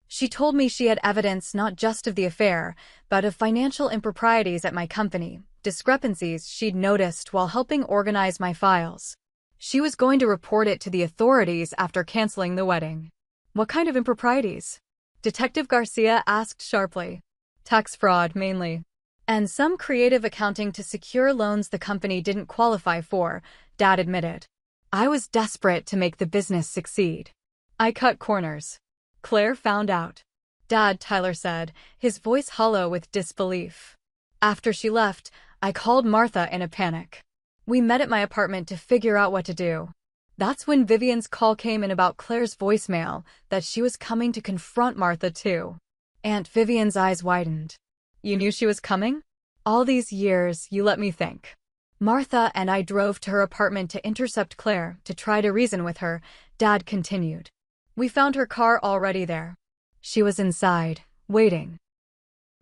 "She told me she had evidence not just of the affair, but of financial improprieties at my company, discrepancies she'd noticed while helping organize my files. She was going to report it to the authorities after canceling the wedding." "What kind of improprieties?" Detective Garcia asked sharply. "Tax fraud, mainly. And some creative accounting to secure loans the company didn't qualify for," Dad admitted. "I was desperate to make the business succeed. I cut corners. Claire found out." "Dad," Tyler said, his voice hollow with disbelief. "After she left, I called Martha in a panic. We met at my apartment to figure out what to do. That's when Vivian's call came in about Claire's voicemail, that she was coming to confront Martha too." Aunt Vivian's eyes widened. "You knew she was coming? All these years, you let me think." "Martha and I drove to her apartment to intercept Claire, to try to reason with her," Dad continued. "We found her car already there. She was inside, waiting."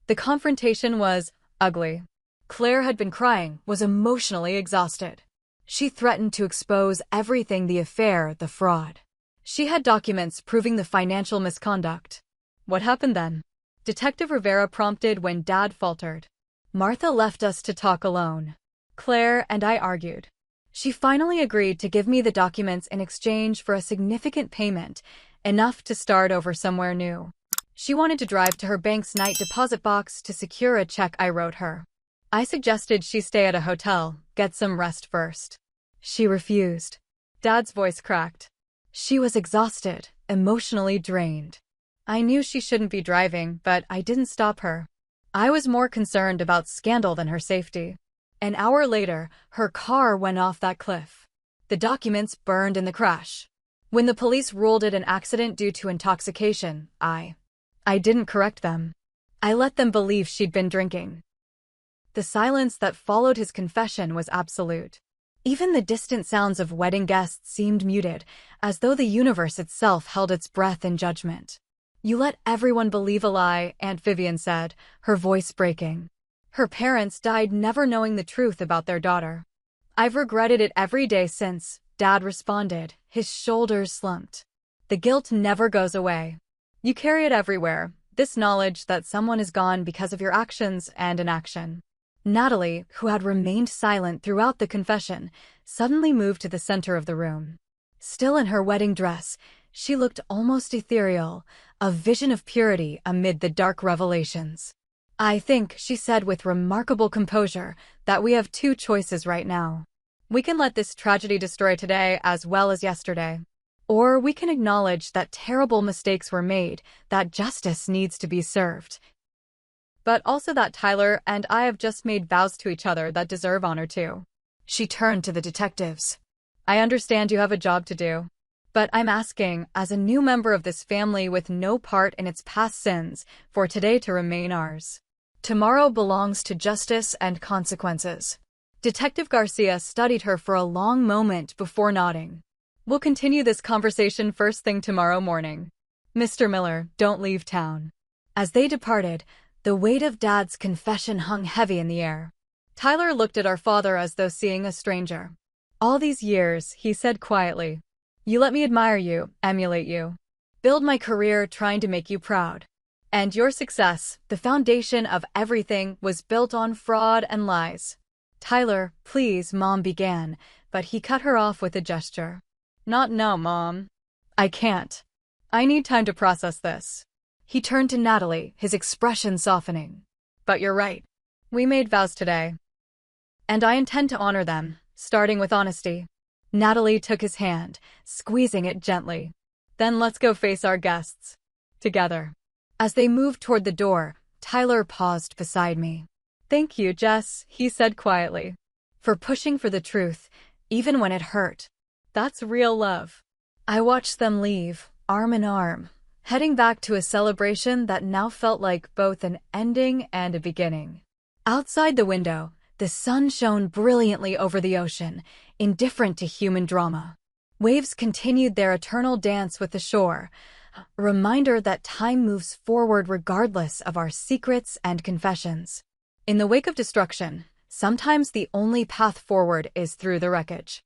The confrontation was ugly. Claire had been crying, was emotionally exhausted. She threatened to expose everything: the affair, the fraud. She had documents proving the financial misconduct. What happened then? Detective Rivera prompted when Dad faltered. Martha left us to talk alone. Claire and I argued. She finally agreed to give me the documents in exchange for a significant payment, enough to start over somewhere new. She wanted to drive to her bank's night deposit box to secure a check I wrote her. I suggested she stay at a hotel, get some rest first. She refused. Dad's voice cracked. She was exhausted, emotionally drained. I knew she shouldn't be driving, but I didn't stop her. I was more concerned about scandal than her safety. An hour later, her car went off that cliff. The documents burned in the crash. When the police ruled it an accident due to intoxication, I didn't correct them. I let them believe she'd been drinking. The silence that followed his confession was absolute. Even the distant sounds of wedding guests seemed muted, as though the universe itself held its breath in judgment. You let everyone believe a lie, Aunt Vivian said, her voice breaking. Her parents died never knowing the truth about their daughter. I've regretted it every day since, Dad responded, his shoulders slumped. The guilt never goes away. You carry it everywhere, this knowledge that someone is gone because of your actions and inaction. Natalie, who had remained silent throughout the confession, suddenly moved to the center of the room. Still in her wedding dress, she looked almost ethereal, a vision of purity amid the dark revelations. I think, she said with remarkable composure, that we have two choices right now. We can let this tragedy destroy today as well as yesterday. Or we can acknowledge that terrible mistakes were made, that justice needs to be served. But also that Tyler and I have just made vows to each other that deserve honor too. She turned to the detectives. I understand you have a job to do. But I'm asking, as a new member of this family with no part in its past sins, for today to remain ours. Tomorrow belongs to justice and consequences. Detective Garcia studied her for a long moment before nodding. We'll continue this conversation first thing tomorrow morning. Mr. Miller, don't leave town. As they departed, the weight of Dad's confession hung heavy in the air. Tyler looked at our father as though seeing a stranger. All these years, he said quietly. You let me admire you, emulate you. Build my career trying to make you proud. And your success, the foundation of everything, was built on fraud and lies. Tyler, please, Mom began, but he cut her off with a gesture. Not now, Mom. I can't. I need time to process this. He turned to Natalie, his expression softening. But you're right. We made vows today. And I intend to honor them, starting with honesty. Natalie took his hand, squeezing it gently. Then let's go face our guests. Together. As they moved toward the door, Tyler paused beside me. Thank you, Jess, he said quietly. For pushing for the truth, even when it hurt. That's real love. I watched them leave, arm in arm, heading back to a celebration that now felt like both an ending and a beginning. Outside the window, the sun shone brilliantly over the ocean, indifferent to human drama. Waves continued their eternal dance with the shore, a reminder that time moves forward regardless of our secrets and confessions. In the wake of destruction, sometimes the only path forward is through the wreckage.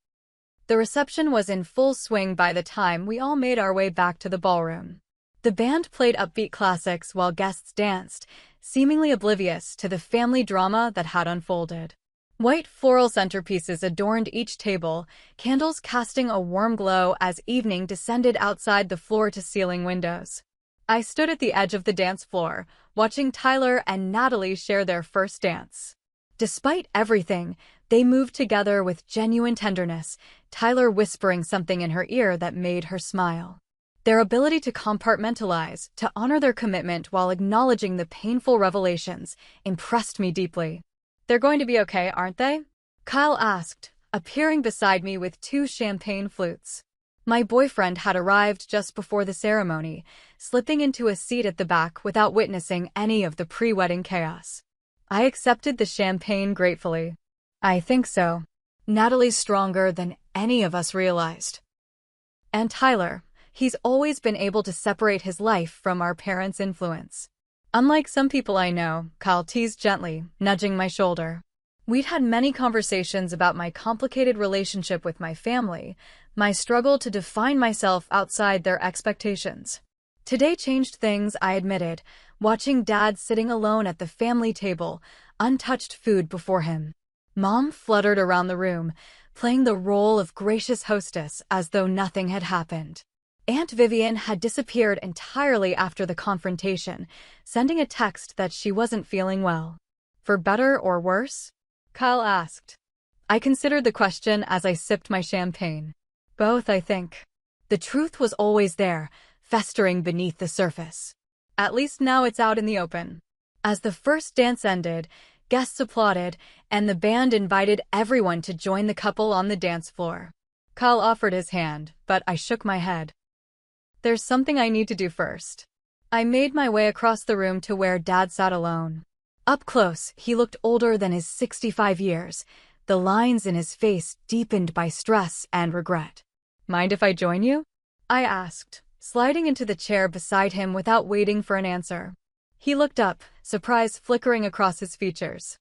The reception was in full swing by the time we all made our way back to the ballroom. The band played upbeat classics while guests danced, seemingly oblivious to the family drama that had unfolded. White floral centerpieces adorned each table, candles casting a warm glow as evening descended outside the floor-to-ceiling windows. I stood at the edge of the dance floor, watching Tyler and Natalie share their first dance. Despite everything, they moved together with genuine tenderness, Tyler whispering something in her ear that made her smile. Their ability to compartmentalize, to honor their commitment while acknowledging the painful revelations, impressed me deeply. They're going to be okay, aren't they? Kyle asked, appearing beside me with 2 champagne flutes. My boyfriend had arrived just before the ceremony, slipping into a seat at the back without witnessing any of the pre-wedding chaos. I accepted the champagne gratefully. I think so. Natalie's stronger than any of us realized. And Tyler, he's always been able to separate his life from our parents' influence. Unlike some people I know, Kyle teased gently, nudging my shoulder. We'd had many conversations about my complicated relationship with my family, My struggle to define myself outside their expectations. Today changed things, I admitted, watching Dad sitting alone at the family table, untouched food before him. Mom fluttered around the room, playing the role of gracious hostess as though nothing had happened. Aunt Vivian had disappeared entirely after the confrontation, sending a text that she wasn't feeling well. For better or worse? Kyle asked. I considered the question as I sipped my champagne. Both, I think. The truth was always there, festering beneath the surface. At least now it's out in the open. As the first dance ended, guests applauded, and the band invited everyone to join the couple on the dance floor. Kyle offered his hand, but I shook my head. There's something I need to do first. I made my way across the room to where Dad sat alone. Up close, he looked older than his 65 years, the lines in his face deepened by stress and regret. Mind if I join you? I asked, sliding into the chair beside him without waiting for an answer. He looked up, surprise flickering across his features.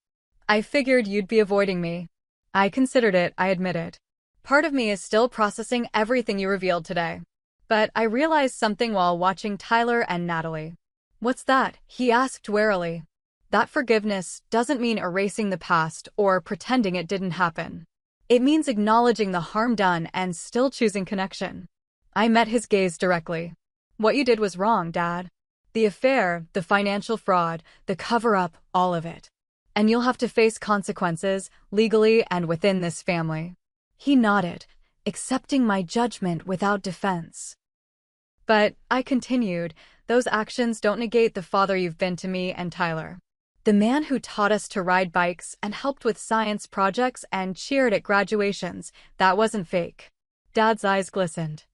I figured you'd be avoiding me. I considered it, I admitted. Part of me is still processing everything you revealed today. But I realized something while watching Tyler and Natalie. What's that? He asked warily. That forgiveness doesn't mean erasing the past or pretending it didn't happen. It means acknowledging the harm done and still choosing connection. I met his gaze directly. What you did was wrong, Dad. The affair, the financial fraud, the cover-up, all of it. And you'll have to face consequences, legally and within this family. He nodded, accepting my judgment without defense. But, I continued, those actions don't negate the father you've been to me and Tyler. The man who taught us to ride bikes and helped with science projects and cheered at graduations, that wasn't fake. Dad's eyes glistened.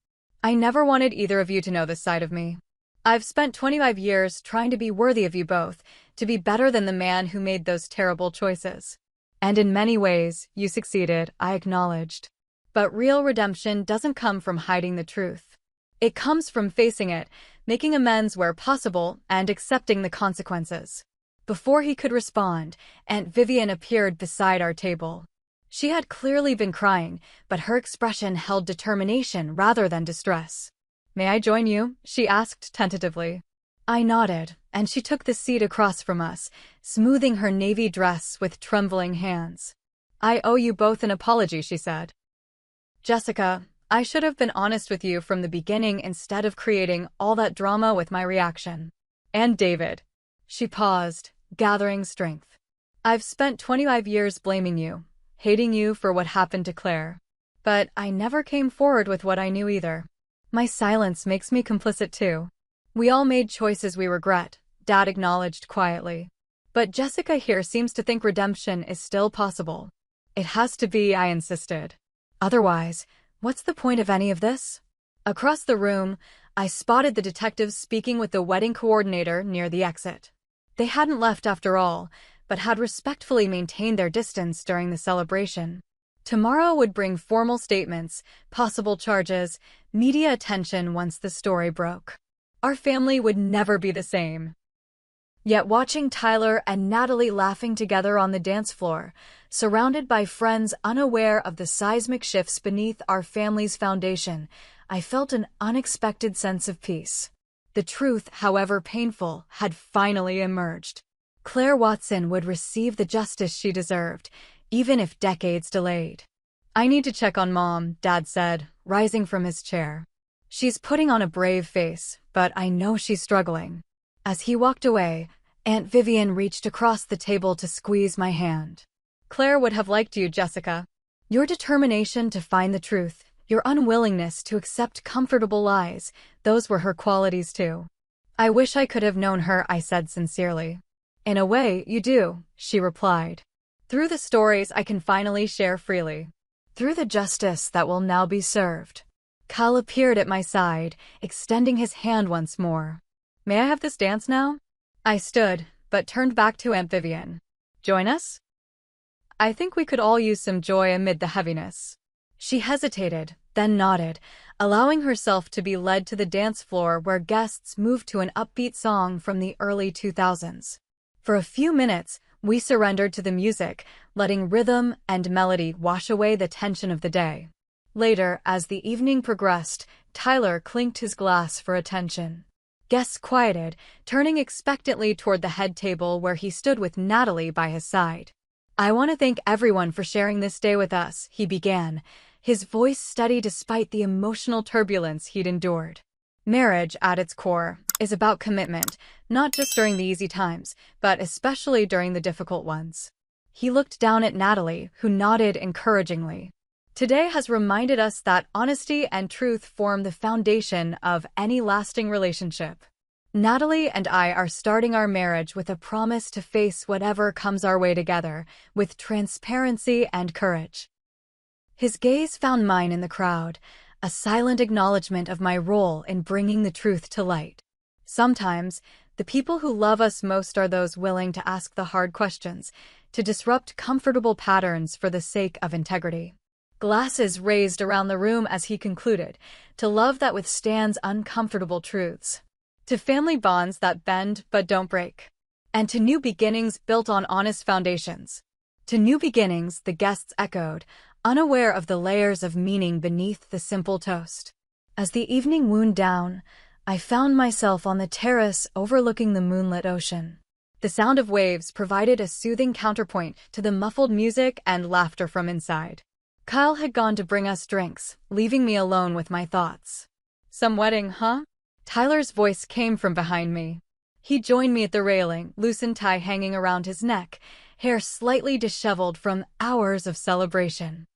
I never wanted either of you to know this side of me. I've spent 25 years trying to be worthy of you both, to be better than the man who made those terrible choices. And in many ways, you succeeded, I acknowledged. But real redemption doesn't come from hiding the truth. It comes from facing it, making amends where possible, and accepting the consequences. Before he could respond, Aunt Vivian appeared beside our table. She had clearly been crying, but her expression held determination rather than distress. May I join you? She asked tentatively. I nodded, and she took the seat across from us, smoothing her navy dress with trembling hands. I owe you both an apology, she said. Jessica, I should have been honest with you from the beginning instead of creating all that drama with my reaction. And David. She paused, gathering strength. I've spent 25 years blaming you, hating you for what happened to Claire. But I never came forward with what I knew either. My silence makes me complicit too. We all made choices we regret, Dad acknowledged quietly. But Jessica here seems to think redemption is still possible. It has to be, I insisted. Otherwise, what's the point of any of this? Across the room, I spotted the detectives speaking with the wedding coordinator near the exit. They hadn't left after all, but had respectfully maintained their distance during the celebration. Tomorrow would bring formal statements, possible charges, media attention once the story broke. Our family would never be the same. Yet watching Tyler and Natalie laughing together on the dance floor, surrounded by friends unaware of the seismic shifts beneath our family's foundation, I felt an unexpected sense of peace. The truth, however painful, had finally emerged. Claire Watson would receive the justice she deserved, even if decades delayed. I need to check on Mom, Dad said, rising from his chair. She's putting on a brave face, but I know she's struggling. As he walked away, Aunt Vivian reached across the table to squeeze my hand. Claire would have liked you, Jessica. Your determination to find the truth, your unwillingness to accept comfortable lies, those were her qualities too. I wish I could have known her, I said sincerely. In a way, you do, she replied. Through the stories I can finally share freely. Through the justice that will now be served. Kyle appeared at my side, extending his hand once more. May I have this dance now? I stood, but turned back to Aunt Vivian. Join us? I think we could all use some joy amid the heaviness. She hesitated, then nodded, allowing herself to be led to the dance floor where guests moved to an upbeat song from the early 2000s. For a few minutes, we surrendered to the music, letting rhythm and melody wash away the tension of the day. Later, as the evening progressed, Tyler clinked his glass for attention. Guests quieted, turning expectantly toward the head table where he stood with Natalie by his side. "I want to thank everyone for sharing this day with us," he began, his voice steady despite the emotional turbulence he'd endured. Marriage, at its core, is about commitment, not just during the easy times, but especially during the difficult ones. He looked down at Natalie, who nodded encouragingly. Today has reminded us that honesty and truth form the foundation of any lasting relationship. Natalie and I are starting our marriage with a promise to face whatever comes our way together, with transparency and courage. His gaze found mine in the crowd, a silent acknowledgement of my role in bringing the truth to light. Sometimes, the people who love us most are those willing to ask the hard questions, to disrupt comfortable patterns for the sake of integrity. Glasses raised around the room as he concluded, to love that withstands uncomfortable truths, to family bonds that bend but don't break, and to new beginnings built on honest foundations. To new beginnings, the guests echoed, unaware of the layers of meaning beneath the simple toast. As the evening wound down, I found myself on the terrace overlooking the moonlit ocean. The sound of waves provided a soothing counterpoint to the muffled music and laughter from inside. Kyle had gone to bring us drinks, leaving me alone with my thoughts. "Some wedding, huh?" Tyler's voice came from behind me. He joined me at the railing, loosened tie hanging around his neck, hair slightly disheveled from hours of celebration.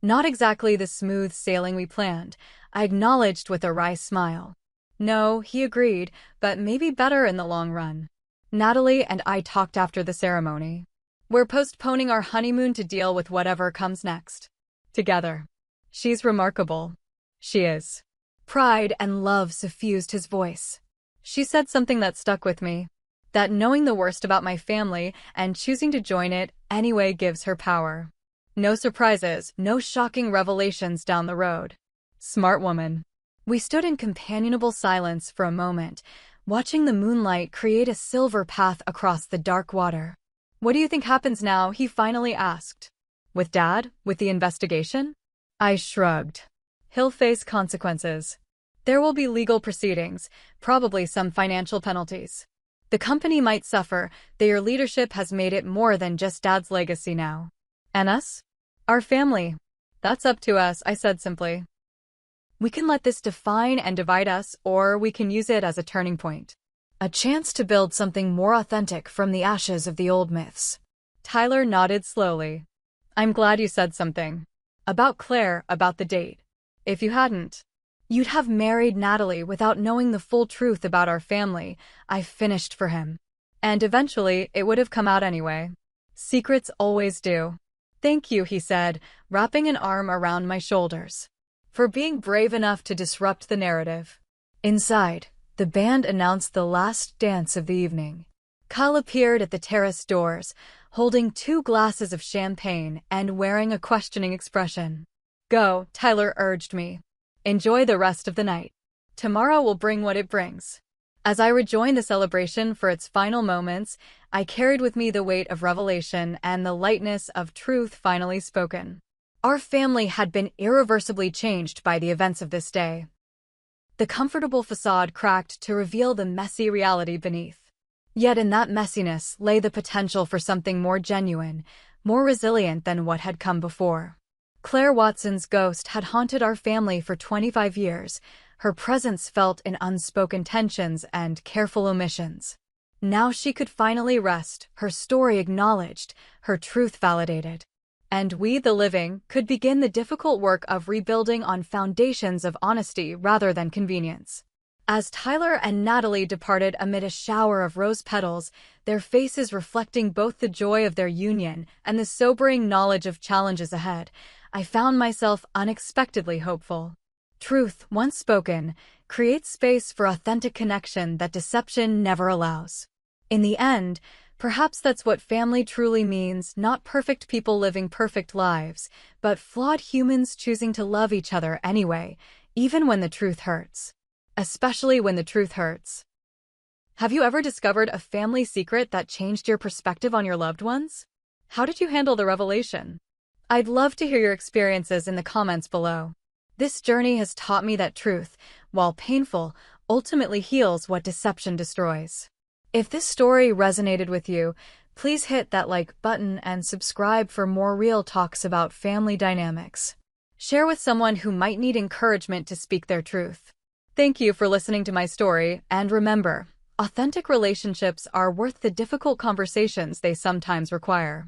"Not exactly the smooth sailing we planned," I acknowledged with a wry smile. "No," he agreed, "but maybe better in the long run." Natalie and I talked after the ceremony. "We're postponing our honeymoon to deal with whatever comes next. Together." "She's remarkable." "She is." Pride and love suffused his voice. She said something that stuck with me, that knowing the worst about my family and choosing to join it anyway gives her power. No surprises, no shocking revelations down the road. Smart woman. We stood in companionable silence for a moment, watching the moonlight create a silver path across the dark water. "What do you think happens now?" he finally asked. "With Dad? With the investigation?" I shrugged. "He'll face consequences. There will be legal proceedings, probably some financial penalties. The company might suffer, though your leadership has made it more than just Dad's legacy now. And us? Our family. That's up to us," I said simply. "We can let this define and divide us, or we can use it as a turning point. A chance to build something more authentic from the ashes of the old myths." Tyler nodded slowly. "I'm glad you said something. About Claire, about the date. If you hadn't, you'd have married Natalie without knowing the full truth about our family," I finished for him. "And eventually, it would have come out anyway. Secrets always do." "Thank you," he said, wrapping an arm around my shoulders, "for being brave enough to disrupt the narrative." Inside, the band announced the last dance of the evening. Kyle appeared at the terrace doors, holding 2 glasses of champagne and wearing a questioning expression. "Go," Tyler urged me. "Enjoy the rest of the night. Tomorrow will bring what it brings." As I rejoined the celebration for its final moments, I carried with me the weight of revelation and the lightness of truth finally spoken. Our family had been irreversibly changed by the events of this day. The comfortable facade cracked to reveal the messy reality beneath. Yet in that messiness lay the potential for something more genuine, more resilient than what had come before. Claire Watson's ghost had haunted our family for 25 years, her presence felt in unspoken tensions and careful omissions. Now she could finally rest, her story acknowledged, her truth validated. And we, the living, could begin the difficult work of rebuilding on foundations of honesty rather than convenience. As Tyler and Natalie departed amid a shower of rose petals, their faces reflecting both the joy of their union and the sobering knowledge of challenges ahead, I found myself unexpectedly hopeful. Truth, once spoken, creates space for authentic connection that deception never allows. In the end, perhaps that's what family truly means, not perfect people living perfect lives, but flawed humans choosing to love each other anyway, even when the truth hurts. Especially when the truth hurts. Have you ever discovered a family secret that changed your perspective on your loved ones? How did you handle the revelation? I'd love to hear your experiences in the comments below. This journey has taught me that truth, while painful, ultimately heals what deception destroys. If this story resonated with you, please hit that like button and subscribe for more real talks about family dynamics. Share with someone who might need encouragement to speak their truth. Thank you for listening to my story, and remember, authentic relationships are worth the difficult conversations they sometimes require.